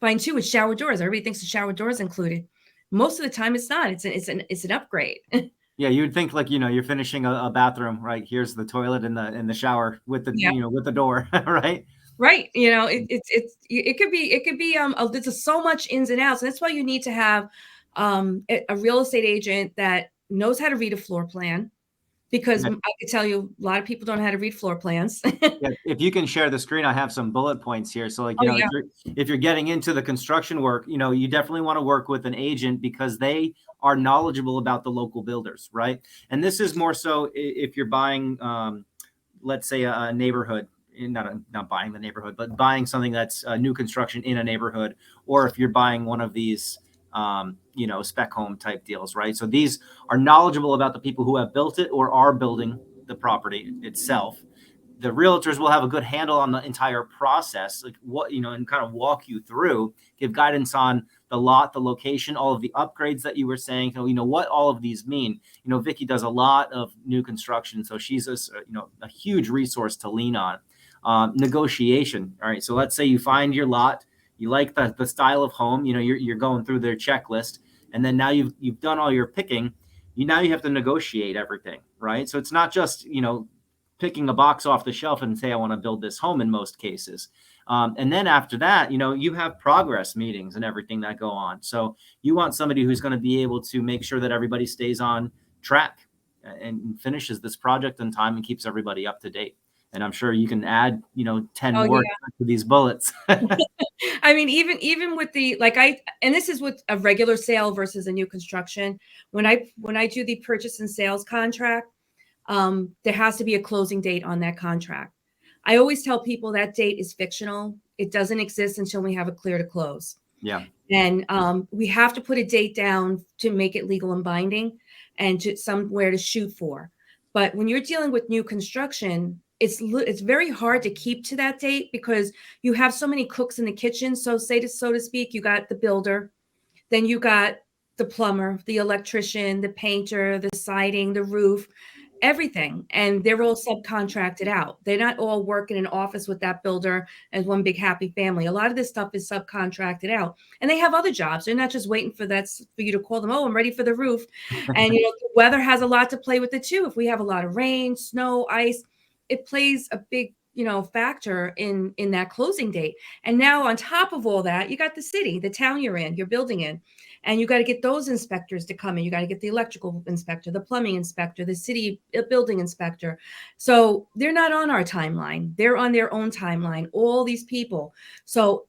Speaker 1: find too with shower doors. Everybody thinks the shower door is included. Most of the time, it's not. It's an upgrade.
Speaker 3: Yeah, you would think like you're finishing a bathroom, right? Here's the toilet and the shower with the with the door, right?
Speaker 1: Right. It could be there's so much ins and outs. And that's why you need to have a real estate agent that knows how to read a floor plan, because I can tell you a lot of people don't know how to read floor plans.
Speaker 3: If you can share the screen, I have some bullet points here. So if you're getting into the construction work, you definitely want to work with an agent because they are knowledgeable about the local builders, right? And this is more so if you're buying, let's say a neighborhood. Not buying the neighborhood, but buying something that's new construction in a neighborhood, or if you're buying one of these, spec home type deals, right? So these are knowledgeable about the people who have built it or are building the property itself. The realtors will have a good handle on the entire process, like and kind of walk you through, give guidance on the lot, the location, all of the upgrades that you were saying, what all of these mean. Vickie does a lot of new construction, so she's a huge resource to lean on. Negotiation. All right. So let's say you find your lot, you like the style of home, you're going through their checklist, and then now you've done all your picking. Now you have to negotiate everything, right? So it's not just, picking a box off the shelf and say, I want to build this home in most cases. And then after that, you have progress meetings and everything that go on. So you want somebody who's going to be able to make sure that everybody stays on track and finishes this project in time and keeps everybody up to date. And I'm sure you can add, 10 more to these bullets.
Speaker 1: I mean, even with and this is with a regular sale versus a new construction. When I do the purchase and sales contract, there has to be a closing date on that contract. I always tell people that date is fictional. It doesn't exist until we have a clear to close.
Speaker 3: Yeah.
Speaker 1: And we have to put a date down to make it legal and binding and to somewhere to shoot for. But when you're dealing with new construction, it's very hard to keep to that date because you have so many cooks in the kitchen. So to speak, you got the builder, then you got the plumber, the electrician, the painter, the siding, the roof. everything, and they're all subcontracted out. They're not all working in an office with that builder as one big happy family. A lot of this stuff is subcontracted out, and they have other jobs. They're not just waiting for you to call them. Oh, I'm ready for the roof. And the weather has a lot to play with it too. If we have a lot of rain, snow, ice, it plays a big factor in that closing date. And now on top of all that, you got the city, the town you're building in. And you got to get those inspectors to come in. You got to get the electrical inspector, the plumbing inspector, the city building inspector. So they're not on our timeline. They're on their own timeline, all these people. So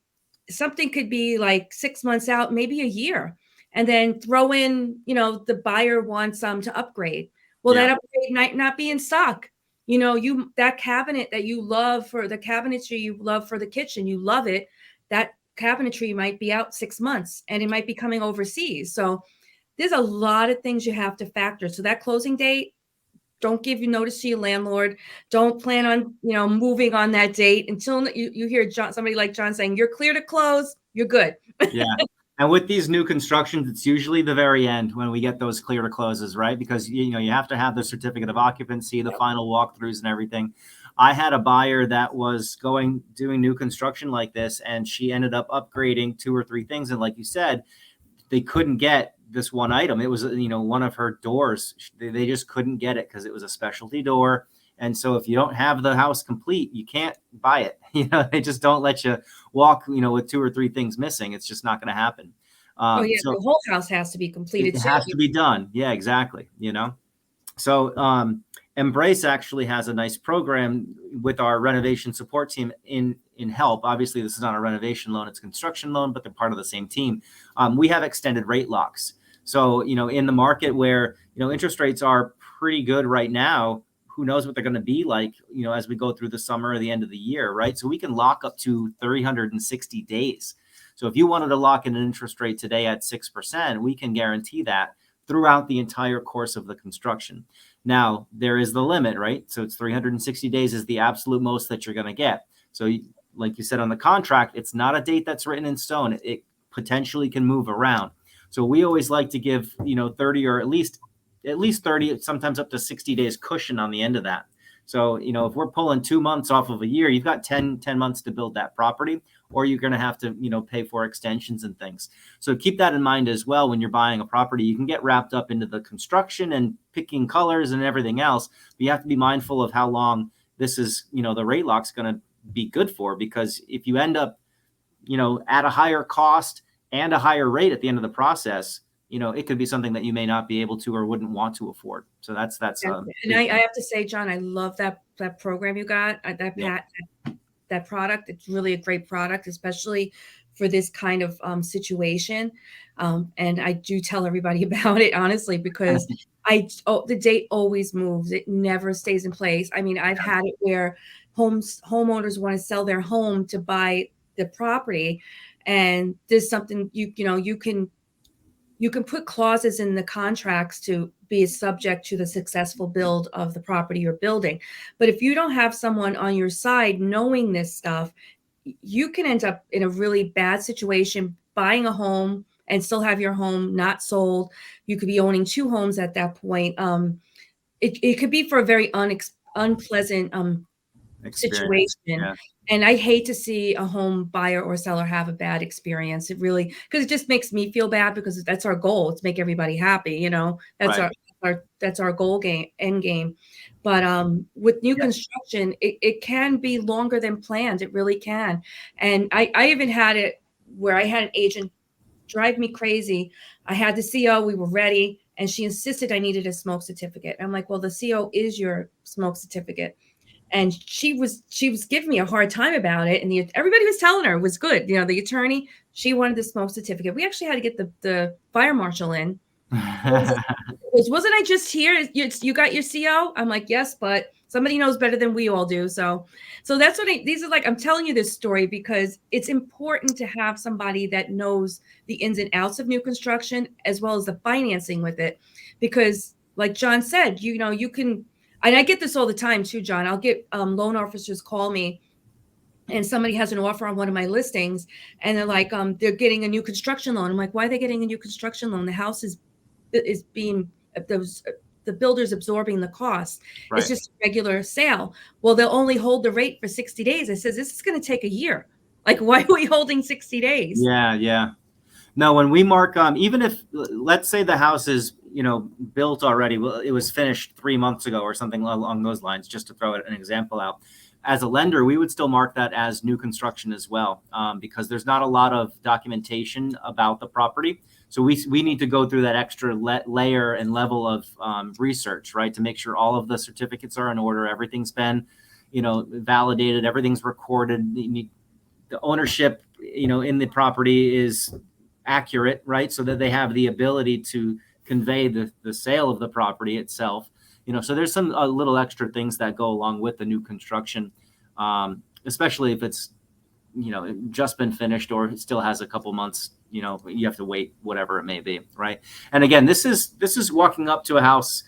Speaker 1: something could be like 6 months out, maybe a year. And then throw in, the buyer wants to upgrade. Well, that upgrade might not be in stock. That cabinet that you love for the cabinetry you love for the kitchen, you love it. That cabinetry might be out 6 months and it might be coming overseas. So there's a lot of things you have to factor. So that closing date, don't give you notice to your landlord. Don't plan on, moving on that date until you hear somebody like John saying, you're clear to close, you're good.
Speaker 3: Yeah. And with these new constructions, it's usually the very end when we get those clear to closes, right? Because, you have to have the certificate of occupancy, the final walkthroughs and everything. I had a buyer that was doing new construction like this, and she ended up upgrading 2 or 3 things. And like you said, they couldn't get this one item. It was, one of her doors. They just couldn't get it because it was a specialty door. And so if you don't have the house complete, you can't buy it. They just don't let you walk, with 2 or 3 things missing. It's just not going to happen.
Speaker 1: So the whole house has to be completed.
Speaker 3: It has to be done. Yeah, exactly. So Embrace actually has a nice program with our renovation support team in help. Obviously, this is not a renovation loan, it's a construction loan, but they're part of the same team. We have extended rate locks. So, in the market where, interest rates are pretty good right now, who knows what they're going to be like, as we go through the summer or the end of the year, right? So we can lock up to 360 days. So if you wanted to lock in an interest rate today at 6%, we can guarantee that throughout the entire course of the construction. Now, there is the limit, right? So it's 360 days is the absolute most that you're going to get. So like you said on the contract, it's not a date that's written in stone. It potentially can move around. So we always like to give, 30 or at least 30, sometimes up to 60 days cushion on the end of that. So, if we're pulling 2 months off of a year, you've got 10 months to build that property, or you're going to have to, pay for extensions and things. So keep that in mind as well. When you're buying a property, you can get wrapped up into the construction and picking colors and everything else, but you have to be mindful of how long this is, the rate lock's going to be good for, because if you end up, at a higher cost and a higher rate at the end of the process, it could be something that you may not be able to or wouldn't want to afford. So that's
Speaker 1: and I have to say, John, I love that program you got, that product. It's really a great product, especially for this kind of situation. And I do tell everybody about it, honestly, because the date always moves. It never stays in place. I mean, I've had it where homeowners want to sell their home to buy the property, and there's something you can put clauses in the contracts to be subject to the successful build of the property you're building. But if you don't have someone on your side knowing this stuff, you can end up in a really bad situation buying a home and still have your home not sold. You could be owning 2 homes at that point. It could be for a very unpleasant situation. Yeah. And I hate to see a home buyer or seller have a bad experience. It really, because it just makes me feel bad, because that's our goal. It's make everybody happy. That's right. That's our goal end game. But with new construction, it can be longer than planned. It really can. And I even had it where I had an agent drive me crazy. I had the CO, we were ready, and she insisted I needed a smoke certificate. I'm like, well, the CO is your smoke certificate. And she was giving me a hard time about it. And everybody was telling her it was good. The attorney, she wanted the smoke certificate. We actually had to get the fire marshal in. Wasn't I just here? You got your CO? I'm like, yes, but somebody knows better than we all do. So that's what these are like. I'm telling you this story because it's important to have somebody that knows the ins and outs of new construction, as well as the financing with it. Because like John said, you can, and I get this all the time too, John. I'll get loan officers call me, and somebody has an offer on one of my listings, and they're like, they're getting a new construction loan. I'm like, why are they getting a new construction loan? The house is being, the the builder's absorbing the cost.
Speaker 3: Right.
Speaker 1: It's just a regular sale. Well, they'll only hold the rate for 60 days. I says, this is going to take a year. Like, why are we holding 60 days?
Speaker 3: Yeah, yeah. No, when we mark, even if, let's say the house is, built already, well, it was finished 3 months ago or something along those lines, just to throw an example out. As a lender, we would still mark that as new construction as well, because there's not a lot of documentation about the property. So we need to go through that extra layer and level of research, right, to make sure all of the certificates are in order, everything's been, validated, everything's recorded, the ownership, in the property is accurate, right, so that they have the ability to convey the sale of the property itself. So there's some little extra things that go along with the new construction, especially if it's, just been finished or it still has a couple months, you have to wait, whatever it may be, right? And again, this is walking up to a house,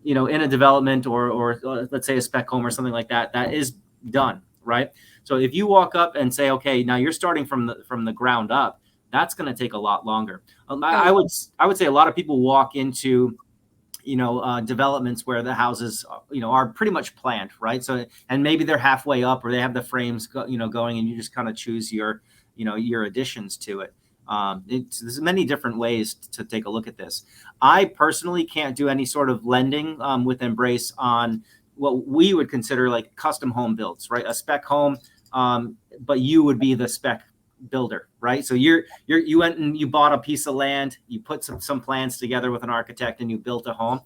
Speaker 3: in a development or let's say a spec home or something like that, that is done, right? So if you walk up and say, okay, now you're starting from the ground up, that's going to take a lot longer. I would say a lot of people walk into developments where the houses, are pretty much planned, right? So, and maybe they're halfway up or they have the frames, going, and you just kind of choose your additions to it. There's many different ways to take a look at this. I personally can't do any sort of lending with Embrace on what we would consider like custom home builds, right? A spec home, but you would be the spec builder, right? So you went and you bought a piece of land, you put some plans together with an architect and you built a home.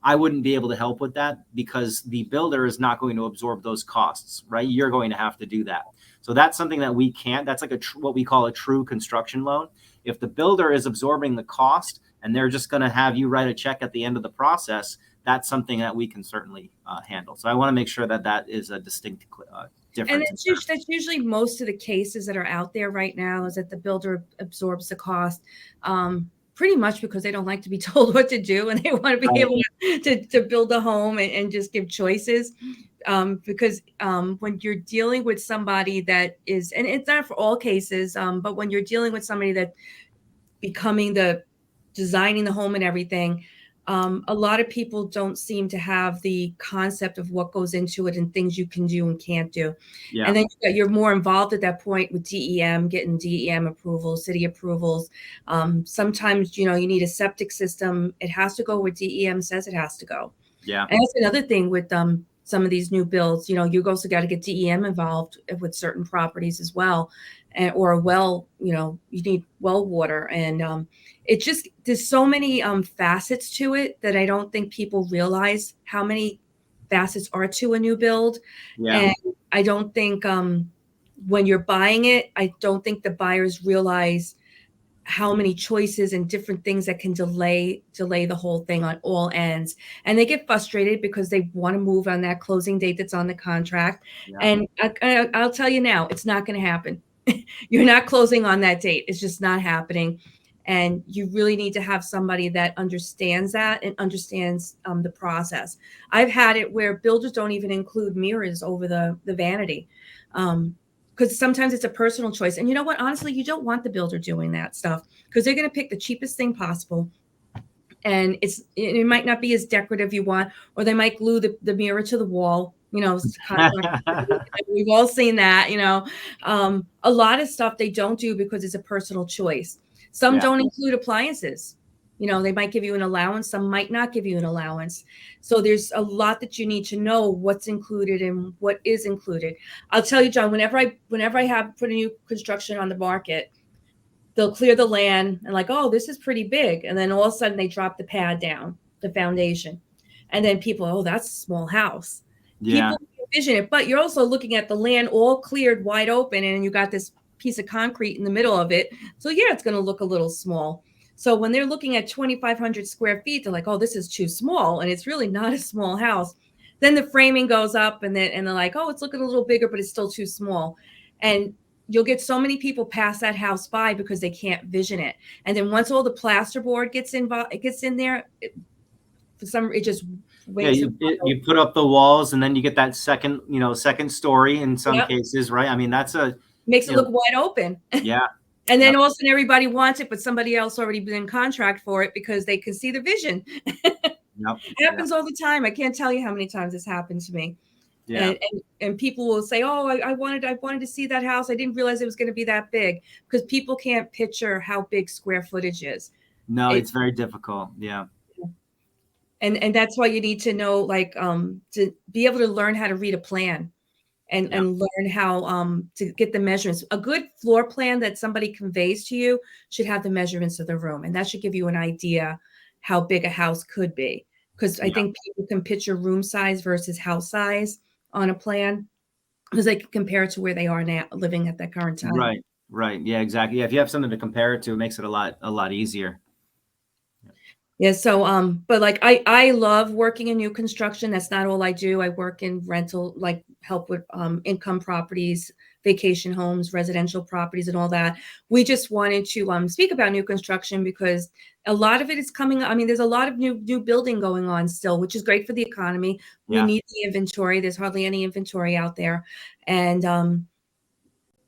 Speaker 3: I wouldn't be able to help with that because the builder is not going to absorb those costs, right? You're going to have to do that. So that's something that we can't. That's like what we call a true construction loan. If the builder is absorbing the cost and they're just going to have you write a check at the end of the process, that's something that we can certainly handle. So I want to make sure that that is a distinct difference.
Speaker 1: And that's usually most of the cases that are out there right now, is that the builder absorbs the cost, pretty much because they don't like to be told what to do and they want to be able to build a home and just give choices. Because when you're dealing with somebody that is, and it's not for all cases, but when you're dealing with somebody that designing the home and everything, a lot of people don't seem to have the concept of what goes into it and things you can do and can't do. Yeah. And then you're more involved at that point with DEM, getting DEM approvals, city approvals. Sometimes, you need a septic system. It has to go where DEM says it has to go.
Speaker 3: Yeah.
Speaker 1: And that's another thing with some of these new builds. You also got to get DEM involved with certain properties as well. Or a well, you need well water. And it just, there's so many facets to it that I don't think people realize how many facets are to a new build. Yeah. And I don't think when you're buying it, I don't think the buyers realize how many choices and different things that can delay the whole thing on all ends. And they get frustrated because they want to move on that closing date that's on the contract. Yeah. And I'll tell you now, it's not going to happen. You're not closing on that date. It's just not happening. And you really need to have somebody that understands that and understands the process. I've had it where builders don't even include mirrors over the vanity. Because sometimes it's a personal choice. And you know what? Honestly, you don't want the builder doing that stuff because they're going to pick the cheapest thing possible. And it might not be as decorative you want, or they might glue the mirror to the wall. We've all seen that, a lot of stuff they don't do because it's a personal choice. Some don't include appliances. They might give you an allowance. Some might not give you an allowance. So there's a lot that you need to know what's included and what is included. I'll tell you, John, whenever I have put a new construction on the market, they'll clear the land and like, oh, this is pretty big. And then all of a sudden they drop the pad down, the foundation. And then people, oh, that's a small house. Yeah. People envision it, but you're also looking at the land all cleared wide open and you got this piece of concrete in the middle of it. So yeah, it's going to look a little small. So when they're looking at 2,500 square feet, they're like, oh, this is too small. And it's really not a small house. Then the framing goes up and they're like, oh, it's looking a little bigger, but it's still too small. And you'll get so many people pass that house by because they can't vision it. And then once all the plasterboard gets in there, it just
Speaker 3: you put up the walls and then you get that second story in some cases, right? I mean,
Speaker 1: makes it look wide open.
Speaker 3: Yeah.
Speaker 1: And then all of a sudden everybody wants it, but somebody else already been in contract for it because they can see the vision.
Speaker 3: Yep.
Speaker 1: It happens all the time. I can't tell you how many times this happened to me.
Speaker 3: Yeah.
Speaker 1: And people will say, "Oh, I wanted to see that house. I didn't realize it was going to be that big," because people can't picture how big square footage is.
Speaker 3: No, it's very difficult. Yeah.
Speaker 1: And that's why you need to know, like, to be able to learn how to read a plan and learn how to get the measurements. A good floor plan that somebody conveys to you should have the measurements of the room, and that should give you an idea how big a house could be. Because I think people can picture room size versus house size on a plan, because they can compare it to where they are now living at that current time.
Speaker 3: Right. Right. Yeah, exactly. Yeah. If you have something to compare it to, it makes it a lot easier.
Speaker 1: Yeah. So, but like I love working in new construction. That's not all I do. I work in rental, like help with income properties, vacation homes, residential properties, and all that. We just wanted to speak about new construction because a lot of it is coming. I mean, there's a lot of new building going on still, which is great for the economy. We
Speaker 3: Yeah.
Speaker 1: need the inventory. There's hardly any inventory out there, and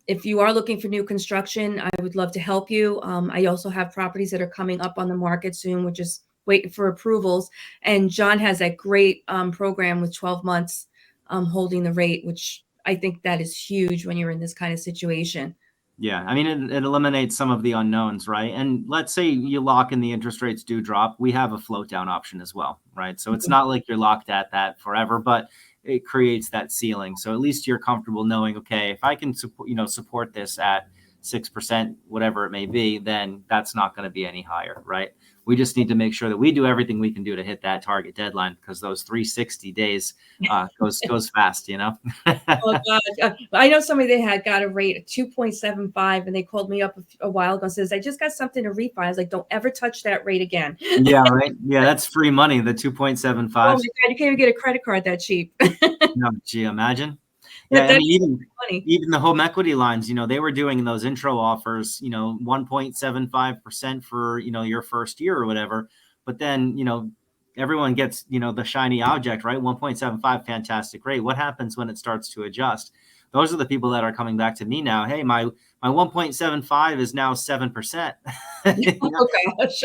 Speaker 1: if you are looking for new construction, I would love to help you. I also have properties that are coming up on the market soon. We're just waiting for approvals. And John has that great program with 12 months holding the rate, which I think that is huge when you're in this kind of situation.
Speaker 3: Yeah. I mean, it eliminates some of the unknowns, right? And let's say you lock in the interest rates do drop. We have a float down option as well, right? So it's not like you're locked at that forever, but it creates that ceiling. So at least you're comfortable knowing, okay, if I can support this at 6%, whatever it may be, then that's not going to be any higher, right? We just need to make sure that we do everything we can do to hit that target deadline, because those 360 days goes fast, you know?
Speaker 1: Oh gosh. I know somebody that had got a rate of 2.75 and they called me up a while ago and says, I just got something to refi. I was like, don't ever touch that rate again.
Speaker 3: Yeah, right. Yeah, that's free money, the 2.75.
Speaker 1: Oh my God, you can't even get a credit card that cheap.
Speaker 3: No, gee, imagine. Yeah, I mean, even the home equity lines, they were doing those intro offers, 1.75% for, your first year or whatever. But then, everyone gets, the shiny object, right? 1.75, fantastic rate. What happens when it starts to adjust? Those are the people that are coming back to me now. Hey, my 1.75 is now 7%.
Speaker 1: Oh gosh.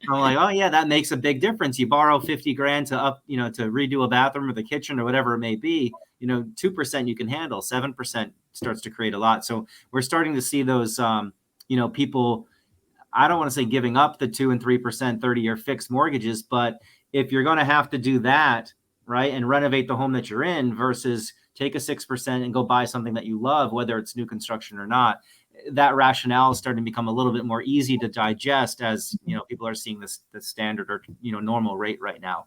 Speaker 3: I'm like, oh yeah, that makes a big difference. You borrow 50 grand to to redo a bathroom or the kitchen or whatever it may be, 2% you can handle, 7% starts to create a lot. So we're starting to see those, people, I don't want to say giving up the 2 and 3% 30-year fixed mortgages, but if you're going to have to do that, right, and renovate the home that you're in versus take a 6% and go buy something that you love, whether it's new construction or not, that rationale is starting to become a little bit more easy to digest as, people are seeing the standard or, normal rate right now.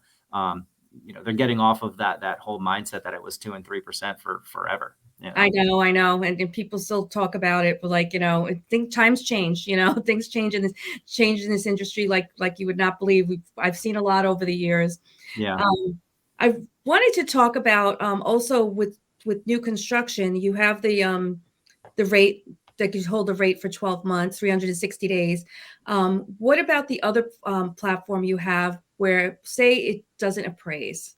Speaker 3: They're getting off of that whole mindset that it was 2 and 3% for forever.
Speaker 1: I know. And people still talk about it, but like, I think times change, things change in this industry. Like you would not believe. I've seen a lot over the years.
Speaker 3: Yeah.
Speaker 1: I wanted to talk about also with new construction, you have the rate that you hold the rate for 12 months, 360 days. What about the other platform you have where, say, it doesn't appraise?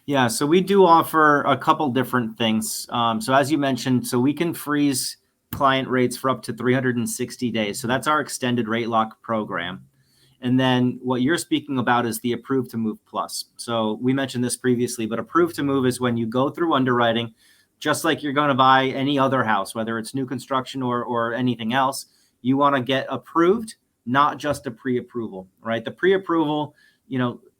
Speaker 3: Yeah, so we do offer a couple different things. So as you mentioned, so we can freeze client rates for up to 360 days. So that's our extended rate lock program. And then what you're speaking about is the Approved to Move Plus. So we mentioned this previously, but Approved to Move is when you go through underwriting, just like you're going to buy any other house, whether it's new construction or anything else, you want to get approved, not just a pre-approval, right? The pre-approval,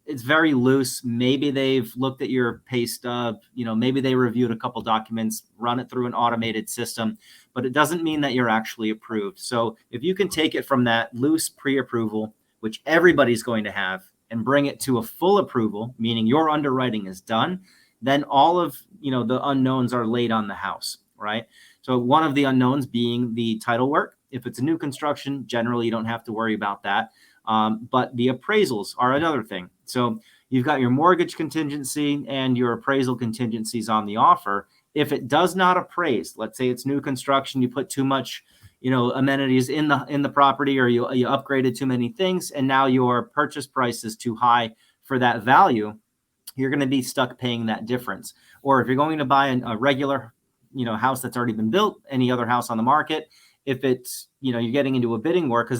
Speaker 3: it's very loose. Maybe they've looked at your pay stub, maybe they reviewed a couple documents, run it through an automated system, but it doesn't mean that you're actually approved. So if you can take it from that loose pre-approval, which everybody's going to have, and bring it to a full approval, meaning your underwriting is done, then all of, the unknowns are laid on the house, right? So one of the unknowns being the title work. If it's a new construction, generally you don't have to worry about that. But the appraisals are another thing. So you've got your mortgage contingency and your appraisal contingencies on the offer. If it does not appraise, let's say it's new construction, you put too much, amenities in the property, or you upgraded too many things, and now your purchase price is too high for that value, you're going to be stuck paying that difference. Or if you're going to buy a regular, house that's already been built, any other house on the market, if it's, you're getting into a bidding war, because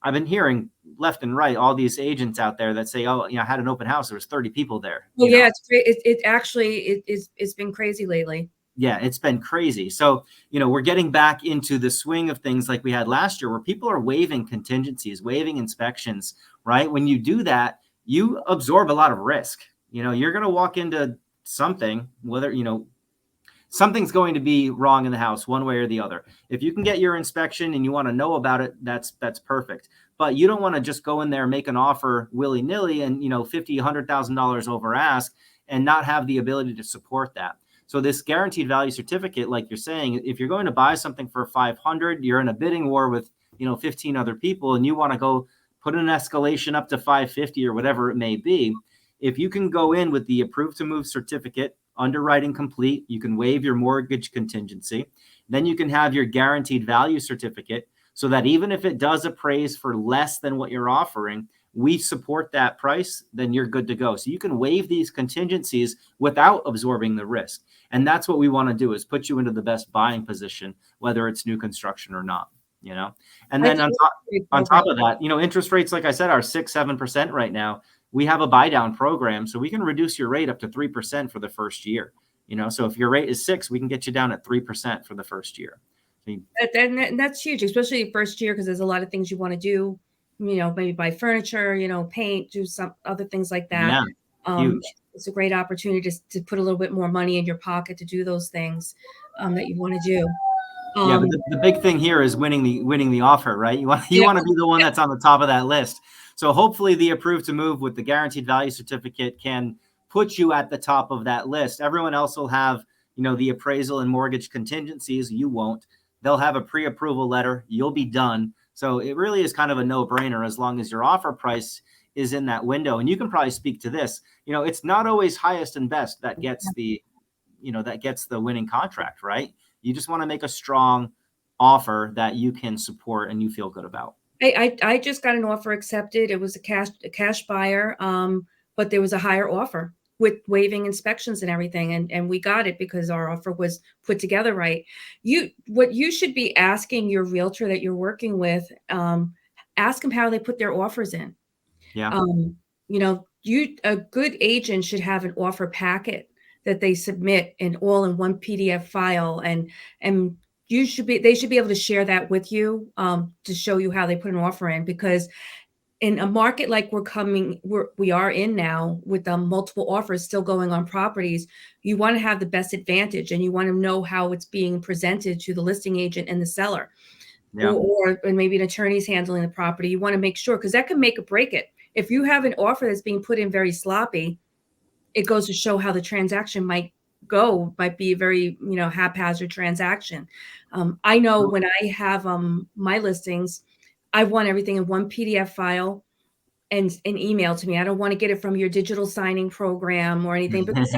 Speaker 3: I've been hearing left and right all these agents out there that say, oh, I had an open house, there was 30 people there.
Speaker 1: Well, yeah, it's great. It's been crazy lately.
Speaker 3: Yeah, it's been crazy. So, we're getting back into the swing of things like we had last year, where people are waiving contingencies, waiving inspections, right? When you do that, you absorb a lot of risk. You're going to walk into something, whether, something's going to be wrong in the house one way or the other. If you can get your inspection and you want to know about it, that's perfect. But you don't want to just go in there and make an offer willy-nilly and, $50,000, $100,000 over ask and not have the ability to support that. So this guaranteed value certificate, like you're saying, if you're going to buy something for 500, you're in a bidding war with, 15 other people, and you want to go put an escalation up to 550 or whatever it may be. If you can go in with the approved to move certificate, underwriting complete, you can waive your mortgage contingency. Then you can have your guaranteed value certificate, so that even if it does appraise for less than what you're offering, we support that price, then you're good to go. So you can waive these contingencies without absorbing the risk. And that's what we want to do, is put you into the best buying position, whether it's new construction or not, And then on top of that, interest rates, like I said, are 6-7% right now. We have a buy down program, so we can reduce your rate up to 3% for the first year. So if your rate is 6, we can get you down at 3% for the first year.
Speaker 1: And that's huge, especially the first year, because there's a lot of things you want to do, maybe buy furniture, paint, do some other things like that.
Speaker 3: Yeah, huge.
Speaker 1: It's a great opportunity to put a little bit more money in your pocket to do those things that you want to do.
Speaker 3: Yeah, but the big thing here is winning the offer, right? You want to be the one that's on the top of that list. So hopefully the approved to move with the guaranteed value certificate can put you at the top of that list. Everyone else will have, the appraisal and mortgage contingencies. You won't. They'll have a pre-approval letter. You'll be done. So it really is kind of a no-brainer, as long as your offer price is in that window. And you can probably speak to this. It's not always highest and best that gets the winning contract, right? You just want to make a strong offer that you can support and you feel good about.
Speaker 1: I just got an offer accepted. It was a cash buyer, but there was a higher offer with waiving inspections and everything, and we got it because our offer was put together right. What you should be asking your realtor that you're working with, ask them how they put their offers in.
Speaker 3: Yeah.
Speaker 1: A good agent should have an offer packet that they submit all in one PDF file, and they should be able to share that with you to show you how they put an offer in, because in a market like we are in now, with multiple offers still going on properties, you want to have the best advantage, and you want to know how it's being presented to the listing agent and the seller. Yeah. Or maybe an attorney's handling the property. You want to make sure, because that can make or break it. If you have an offer that's being put in very sloppy, it goes to show how the transaction might be a very, haphazard transaction. I know when I have my listings, I want everything in one PDF file and an email to me. I don't want to get it from your digital signing program or anything, because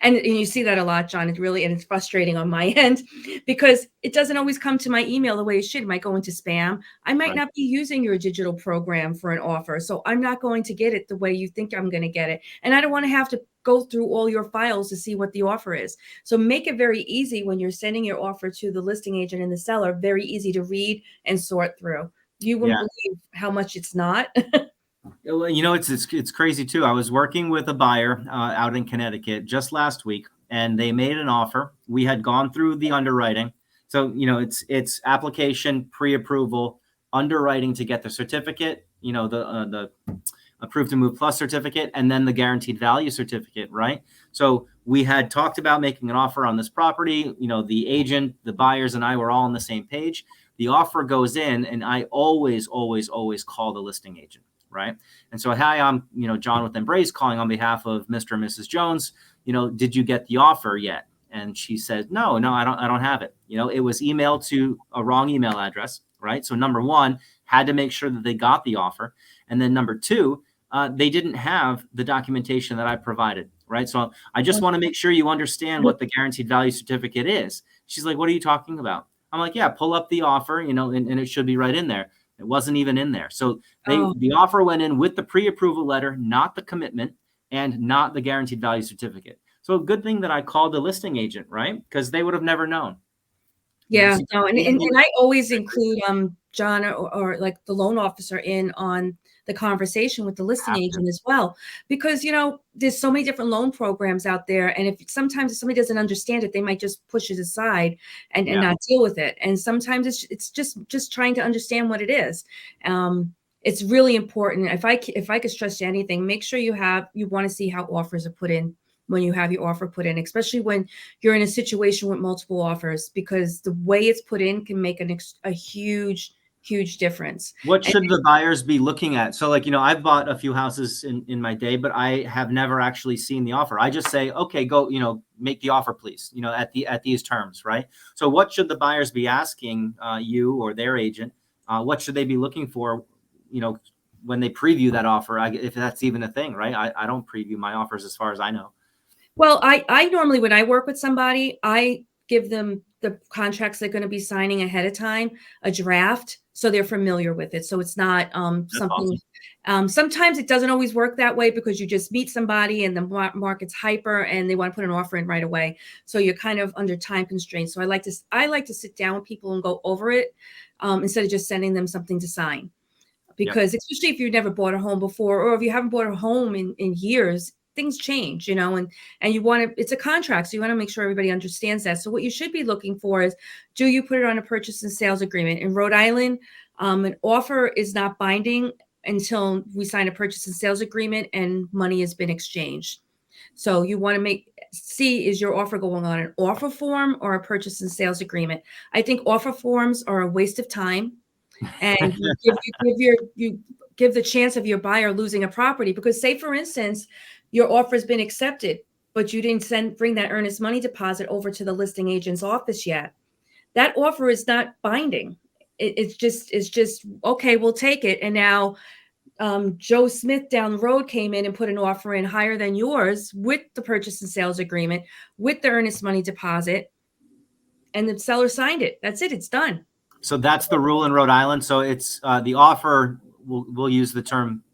Speaker 1: and you see that a lot, John. It's frustrating on my end, because it doesn't always come to my email the way it should. It might go into spam. I might not be using your digital program for an offer, so I'm not going to get it the way you think I'm going to get it. And I don't want to have to go through all your files to see what the offer is. So make it very easy when you're sending your offer to the listing agent and the seller, very easy to read and sort through. You wouldn't believe how much it's not.
Speaker 3: It's crazy too. I was working with a buyer out in Connecticut just last week, and they made an offer. We had gone through the underwriting. So, it's application, pre-approval, underwriting to get the certificate, the approved to move plus certificate, and then the guaranteed value certificate, right? So we had talked about making an offer on this property. The agent, the buyers, and I were all on the same page. The offer goes in, and I always call the listing agent. Right. And so, hi, I'm, John with Embrace, calling on behalf of Mr. and Mrs. Jones. Did you get the offer yet? And she said, no, I don't have it. It was emailed to a wrong email address. Right. So number one, had to make sure that they got the offer. And then number two, they didn't have the documentation that I provided. Right. So I just want to make sure you understand what the guaranteed value certificate is. She's like, what are you talking about? I'm like, yeah, pull up the offer, and it should be right in there. It wasn't even in there. So the offer went in with the pre-approval letter, not the commitment, and not the guaranteed value certificate. So a good thing that I called the listing agent, right? Because they would have never known.
Speaker 1: Yeah. No, and I always include John or like the loan officer in on the conversation with the listing agent as well, because there's so many different loan programs out there, and if somebody doesn't understand it, they might just push it aside and not deal with it. And sometimes it's just trying to understand what it is. It's really important. If I could stress you anything, make sure you want to see how offers are put in when you have your offer put in, especially when you're in a situation with multiple offers, because the way it's put in can make a huge difference.
Speaker 3: What should the buyers be looking at? So like, I've bought a few houses in my day, but I have never actually seen the offer. I just say, okay, go, make the offer, please, at these terms, right? So what should the buyers be asking you or their agent? What should they be looking for, when they preview that offer, if that's even a thing, right? I don't preview my offers as far as I know.
Speaker 1: Well, I normally, when I work with somebody, I give them the contracts they're going to be signing ahead of time, a draft, so they're familiar with it. So it's not something. Awesome. Sometimes it doesn't always work that way, because you just meet somebody and the market's hyper and they want to put an offer in right away. So you're kind of under time constraints. So I like to sit down with people and go over it instead of just sending them something to sign. Because especially if you've never bought a home before, or if you haven't bought a home in years, things change, and it's a contract. So you want to make sure everybody understands that. So what you should be looking for is, do you put it on a purchase and sales agreement? In Rhode Island, an offer is not binding until we sign a purchase and sales agreement and money has been exchanged. So you want to see, is your offer going on an offer form or a purchase and sales agreement? I think offer forms are a waste of time. And you give the chance of your buyer losing a property, because say, for instance, your offer has been accepted, but you didn't bring that earnest money deposit over to the listing agent's office yet. That offer is not binding. It's just okay, we'll take it. And now Joe Smith down the road came in and put an offer in higher than yours with the purchase and sales agreement, with the earnest money deposit, and the seller signed it. That's it. It's done.
Speaker 3: So that's the rule in Rhode Island. So it's the offer, we'll use the term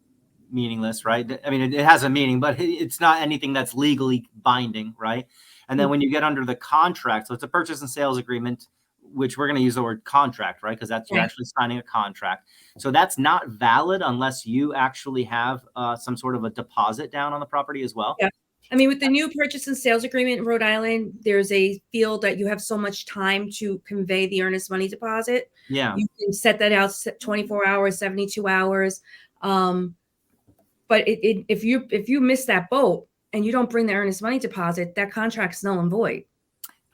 Speaker 3: meaningless, right? I mean, it has a meaning, but it's not anything that's legally binding, right? And then when you get under the contract, so it's a purchase and sales agreement, which we're going to use the word contract, right? Because you're actually signing a contract. So that's not valid unless you actually have some sort of a deposit down on the property as well.
Speaker 1: Yeah. I mean, with the new purchase and sales agreement in Rhode Island, there's a field that you have so much time to convey the earnest money deposit.
Speaker 3: Yeah.
Speaker 1: You can set that out 24 hours, 72 hours. But if you miss that boat and you don't bring the earnest money deposit, that contract's null and void.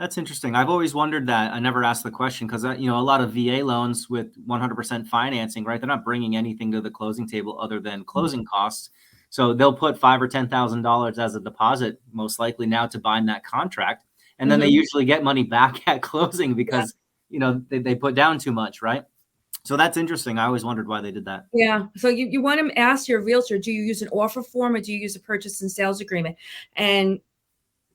Speaker 3: That's interesting. I've always wondered that. I never asked the question because, a lot of VA loans with 100% financing, right? They're not bringing anything to the closing table other than closing costs. So they'll put $5,000 or $10,000 as a deposit, most likely now, to bind that contract. And then they usually get money back at closing because, they put down too much, right? So that's interesting. I always wondered why they did that.
Speaker 1: Yeah. So you want to ask your realtor, do you use an offer form or do you use a purchase and sales agreement? And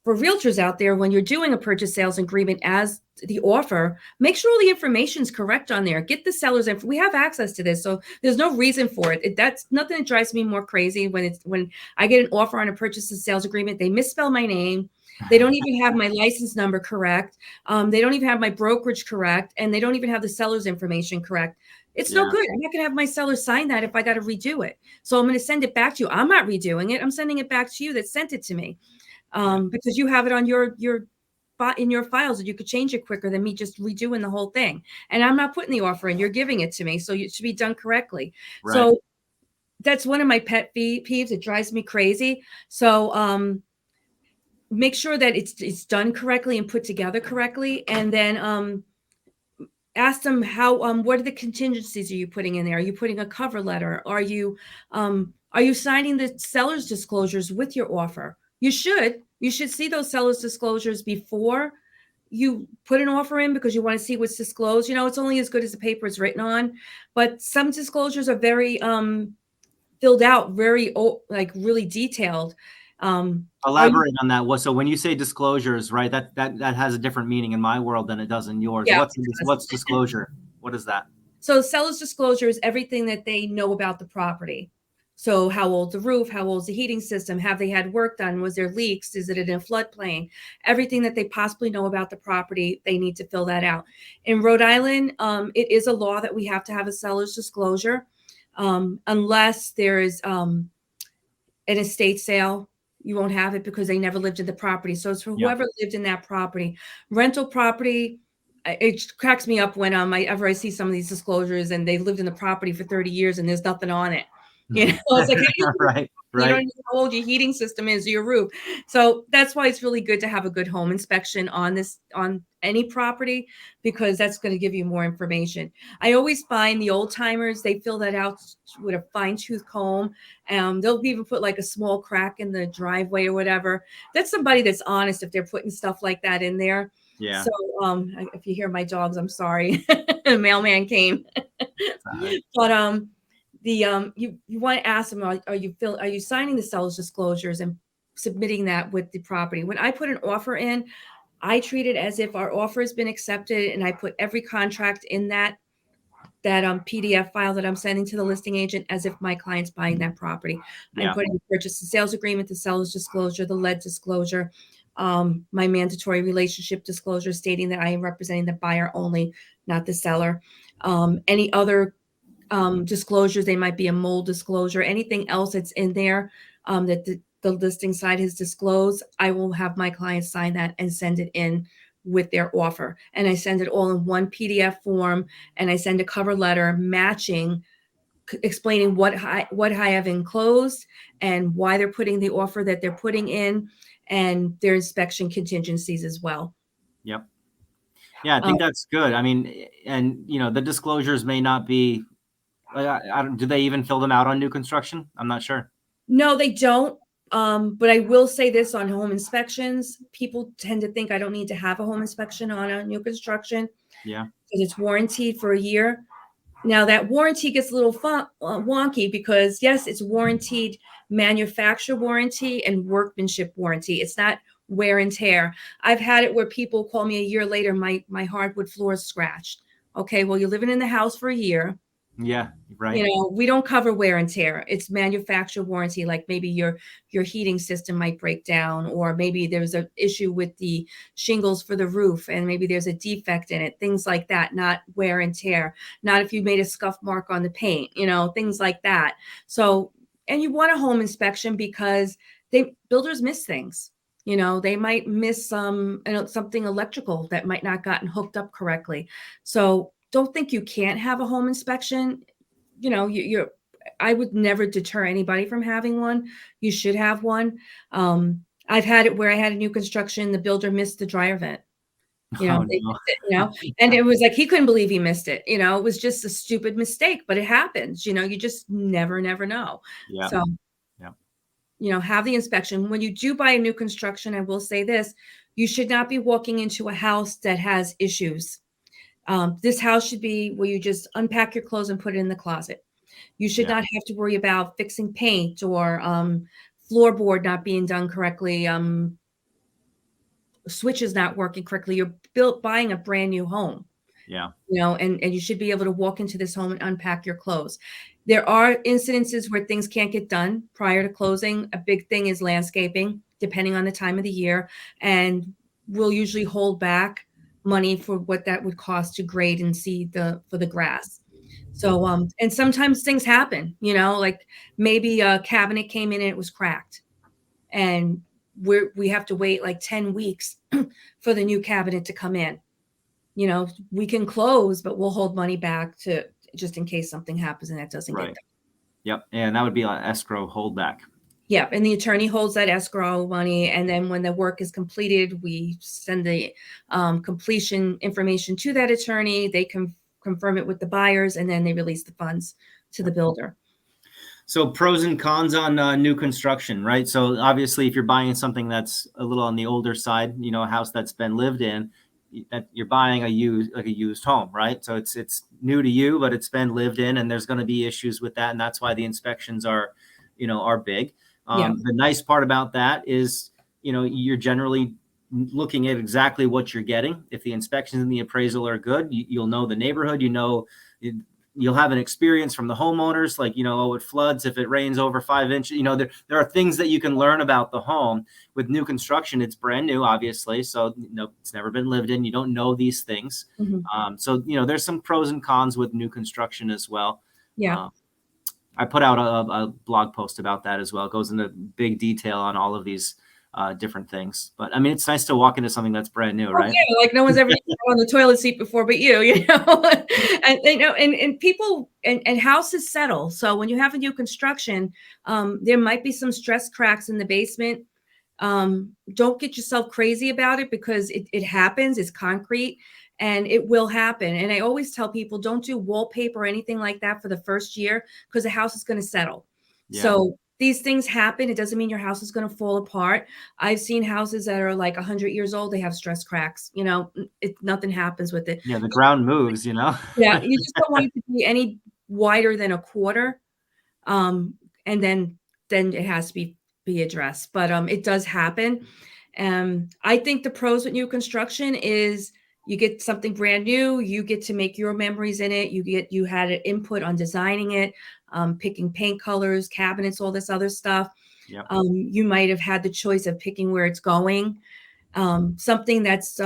Speaker 1: for realtors out there, when you're doing a purchase sales agreement as the offer, make sure all the information is correct on there. Get the seller's info. We have access to this, so there's no reason for it. That's nothing that drives me more crazy when I get an offer on a purchase and sales agreement. They misspell my name. They don't even have my license number correct. They don't even have my brokerage correct, and they don't even have the seller's information correct. It's no good. I'm not going to have my seller sign that if I got to redo it. So I'm going to send it back to you. I'm not redoing it. I'm sending it back to you that sent it to me. Because you have it on your in your files, and you could change it quicker than me just redoing the whole thing. And I'm not putting the offer in. You're giving it to me, so it should be done correctly. Right. So that's one of my pet peeves. It drives me crazy. So make sure that it's done correctly and put together correctly, and then ask them how what are the contingencies are you putting in there? Are you putting a cover letter? Are you signing the seller's disclosures with your offer? You should see those seller's disclosures before you put an offer in, because you want to see what's disclosed. It's only as good as the paper it's written on, but some disclosures are very filled out, very really detailed.
Speaker 3: Elaborate on that. So when you say disclosures, right, that has a different meaning in my world than it does in yours. Yeah. What's disclosure? What is that?
Speaker 1: So seller's disclosure is everything that they know about the property. So how old's the roof? How old's the heating system? Have they had work done? Was there leaks? Is it in a floodplain? Everything that they possibly know about the property, they need to fill that out. In Rhode Island, it is a law that we have to have a seller's disclosure, unless there is an estate sale. You won't have it because they never lived in the property. So it's for whoever lived in that property. Rental property, it cracks me up when I see some of these disclosures and they lived in the property for 30 years and there's nothing on it. You know, it's like,
Speaker 3: right.
Speaker 1: You don't know how old your heating system is, or your roof. So that's why it's really good to have a good home inspection on any property, because that's going to give you more information. I always find the old timers, they fill that out with a fine tooth comb. They'll even put like a small crack in the driveway or whatever. That's somebody that's honest if they're putting stuff like that in there.
Speaker 3: Yeah.
Speaker 1: So if you hear my dogs, I'm sorry. The mailman came. But you want to ask them, are you signing the seller's disclosures and submitting that with the property? When I put an offer in, I treat it as if our offer has been accepted, and I put every contract in that PDF file that I'm sending to the listing agent as if my client's buying that property. I'm putting the purchase and sales agreement, the seller's disclosure, the lead disclosure, my mandatory relationship disclosure stating that I am representing the buyer only, not the seller. Any other disclosures, they might be a mold disclosure, anything else that's in there that the listing side has disclosed, I will have my client sign that and send it in with their offer. And I send it all in one PDF form, and I send a cover letter matching, explaining what I have enclosed and why they're putting the offer that they're putting in, and their inspection contingencies as well.
Speaker 3: Yep. Yeah, I think that's good. I mean, and the disclosures may not be. Do they even fill them out on new construction? I'm not sure. No,
Speaker 1: they don't. But I will say this on home inspections, people tend to think I don't need to have a home inspection on a new construction.
Speaker 3: Yeah.
Speaker 1: Because it's warranted for a year. Now that warranty gets a little wonky because yes, it's warranted manufacturer warranty and workmanship warranty. It's not wear and tear. I've had it where people call me a year later, my hardwood floor is scratched. Okay, well, you're living in the house for a year.
Speaker 3: Yeah, right.
Speaker 1: We don't cover wear and tear. It's manufacturer warranty. Like maybe your heating system might break down, or maybe there's an issue with the shingles for the roof and maybe there's a defect in it, things like that, not wear and tear. Not if you made a scuff mark on the paint, things like that. So, and you want a home inspection because builders miss things. They might miss something electrical that might not gotten hooked up correctly. So don't think you can't have a home inspection. I would never deter anybody from having one. You should have one. I've had it where I had a new construction, the builder missed the dryer vent. And it was like he couldn't believe he missed it. It was just a stupid mistake, but it happens. You just never know.
Speaker 3: Yeah.
Speaker 1: So, have the inspection. When you do buy a new construction, I will say this: you should not be walking into a house that has issues. This house should be where you just unpack your clothes and put it in the closet. You should not have to worry about fixing paint or floorboard not being done correctly, switches not working correctly. You're buying a brand new home.
Speaker 3: Yeah.
Speaker 1: And you should be able to walk into this home and unpack your clothes. There are incidences where things can't get done prior to closing. A big thing is landscaping, depending on the time of the year. And we'll usually hold back money for what that would cost to grade and seed for the grass. So, and sometimes things happen, like maybe a cabinet came in and it was cracked, and we have to wait like 10 weeks for the new cabinet to come in. We can close, but we'll hold money back to just in case something happens and that doesn't get done. Yep.
Speaker 3: And that would be an escrow holdback.
Speaker 1: Yeah, and the attorney holds that escrow money, and then when the work is completed, we send the completion information to that attorney. They can confirm it with the buyers, and then they release the funds to the builder.
Speaker 3: So pros and cons on new construction, right? So obviously, if you're buying something that's a little on the older side, a house that's been lived in, that you're buying a used home, right? So it's new to you, but it's been lived in, and there's going to be issues with that, and that's why the inspections are big. The nice part about that is, you're generally looking at exactly what you're getting. If the inspections and the appraisal are good, you'll know the neighborhood, you'll have an experience from the homeowners, like, oh, it floods if it rains over 5 inches. There are things that you can learn about the home. With new construction, it's brand new, obviously. So, it's never been lived in. You don't know these things. So, there's some pros and cons with new construction as well.
Speaker 1: Yeah.
Speaker 3: I put out a blog post about that as well. It goes into big detail on all of these different things. But I mean, it's nice to walk into something that's brand new, right?
Speaker 1: Yeah, like no one's ever on the toilet seat before, but you know, and people and houses settle. So when you have a new construction, there might be some stress cracks in the basement. Don't get yourself crazy about it, because it happens. It's concrete and it will happen. And I always tell people, don't do wallpaper or anything like that for the first year, because the house is going to settle.
Speaker 3: Yeah.
Speaker 1: So these things happen. It doesn't mean your house is going to fall apart. I've seen houses that are like 100 years old. They have stress cracks. Nothing happens with it.
Speaker 3: Yeah, the ground moves,
Speaker 1: Yeah, you just don't want it to be any wider than a quarter. And then it has to be addressed. But it does happen. I think the pros with new construction is you get something brand new. You get to make your memories in it. You had an input on designing it, picking paint colors, cabinets, all this other stuff.
Speaker 3: Yep.
Speaker 1: You might have had the choice of picking where it's going. Something that's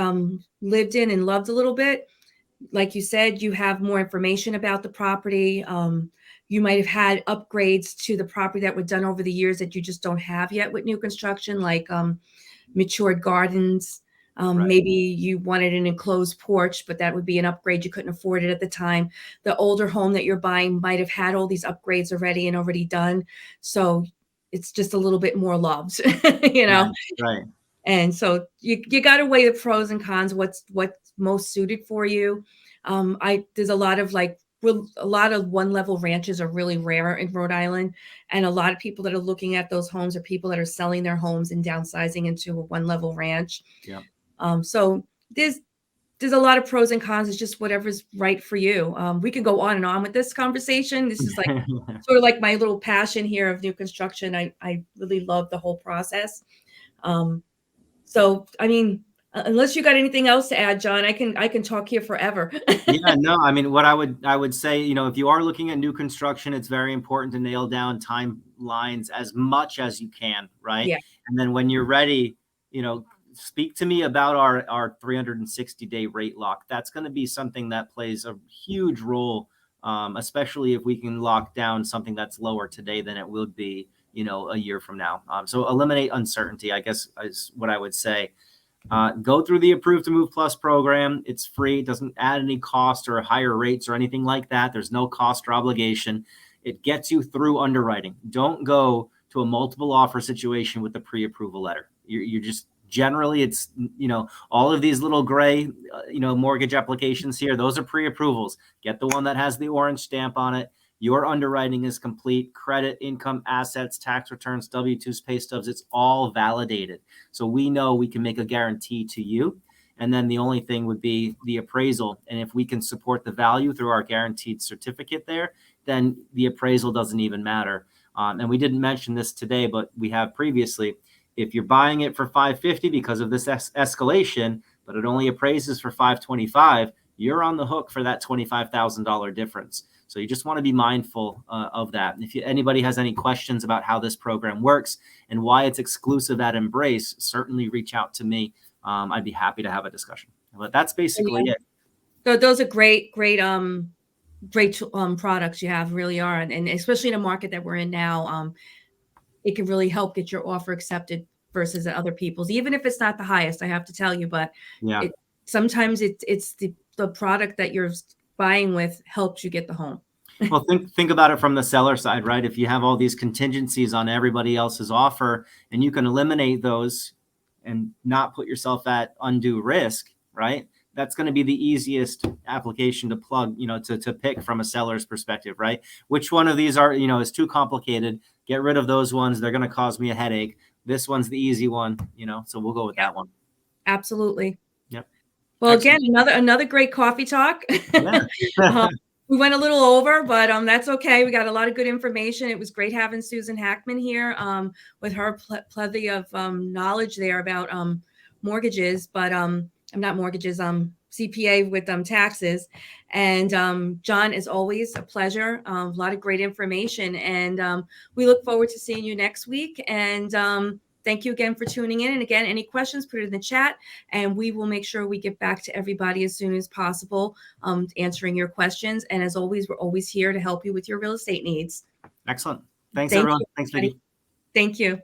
Speaker 1: lived in and loved a little bit. Like you said, you have more information about the property. You might have had upgrades to the property that were done over the years that you just don't have yet with new construction, like matured gardens.
Speaker 3: Right.
Speaker 1: Maybe you wanted an enclosed porch, but that would be an upgrade. You couldn't afford it at the time. The older home that you're buying might have had all these upgrades already done. So it's just a little bit more loved,
Speaker 3: Right.
Speaker 1: And so you got to weigh the pros and cons, what's most suited for you. There's a lot of one level ranches are really rare in Rhode Island. And a lot of people that are looking at those homes are people that are selling their homes and downsizing into a one level ranch.
Speaker 3: Yeah.
Speaker 1: So there's a lot of pros and cons. It's just whatever's right for you. We can go on and on with this conversation. This is like sort of like my little passion here of new construction. I really love the whole process. So, I mean, unless you got anything else to add, John, I can talk here forever.
Speaker 3: Yeah, no, I mean, what I would say, if you are looking at new construction, it's very important to nail down timelines as much as you can, right?
Speaker 1: Yeah.
Speaker 3: And then when you're ready, speak to me about our 360-day rate lock. That's going to be something that plays a huge role, especially if we can lock down something that's lower today than it would be, a year from now. So eliminate uncertainty, I guess, is what I would say. Go through the Approved to Move Plus program. It's free. It doesn't add any cost or higher rates or anything like that. There's no cost or obligation. It gets you through underwriting. Don't go to a multiple offer situation with the pre-approval letter. You're just generally, it's, all of these little gray, mortgage applications here, those are pre-approvals. Get the one that has the orange stamp on it. Your underwriting is complete. Credit, income, assets, tax returns, W-2s, pay stubs, it's all validated. So we know we can make a guarantee to you. And then the only thing would be the appraisal. And if we can support the value through our guaranteed certificate there, then the appraisal doesn't even matter. And we didn't mention this today, but we have previously. If you're buying it for $550 because of this escalation, but it only appraises for $525, you're on the hook for that $25,000 difference. So you just want to be mindful of that. If anybody has any questions about how this program works and why it's exclusive at Embrace, certainly reach out to me. I'd be happy to have a discussion. But that's basically it.
Speaker 1: So those are great products you have, really are. And especially in a market that we're in now, it can really help get your offer accepted versus other people's, even if it's not the highest, I have to tell you. But
Speaker 3: yeah,
Speaker 1: sometimes it's the product that you're buying with helps you get the home.
Speaker 3: Well, think about it from the seller side, right? If you have all these contingencies on everybody else's offer and you can eliminate those and not put yourself at undue risk, right? That's going to be the easiest application to plug, to pick from a seller's perspective, right? Which one of these is too complicated? Get rid of those ones. They're going to cause me a headache. This one's the easy one, so we'll go with that one.
Speaker 1: Absolutely.
Speaker 3: Yep.
Speaker 1: Well, excellent. Again, another great coffee talk.
Speaker 3: Yeah.
Speaker 1: We went a little over, but that's okay. We got a lot of good information. It was great having Susan Hackman here with her plethora of knowledge there about mortgages, but not mortgages, CPA with taxes. And John, as always, a pleasure. A lot of great information. And we look forward to seeing you next week. And thank you again for tuning in. And again, any questions, put it in the chat, and we will make sure we get back to everybody as soon as possible, answering your questions. And as always, we're always here to help you with your real estate needs.
Speaker 3: Excellent. Thanks, everyone. Thanks, Vickie.
Speaker 1: Thank you.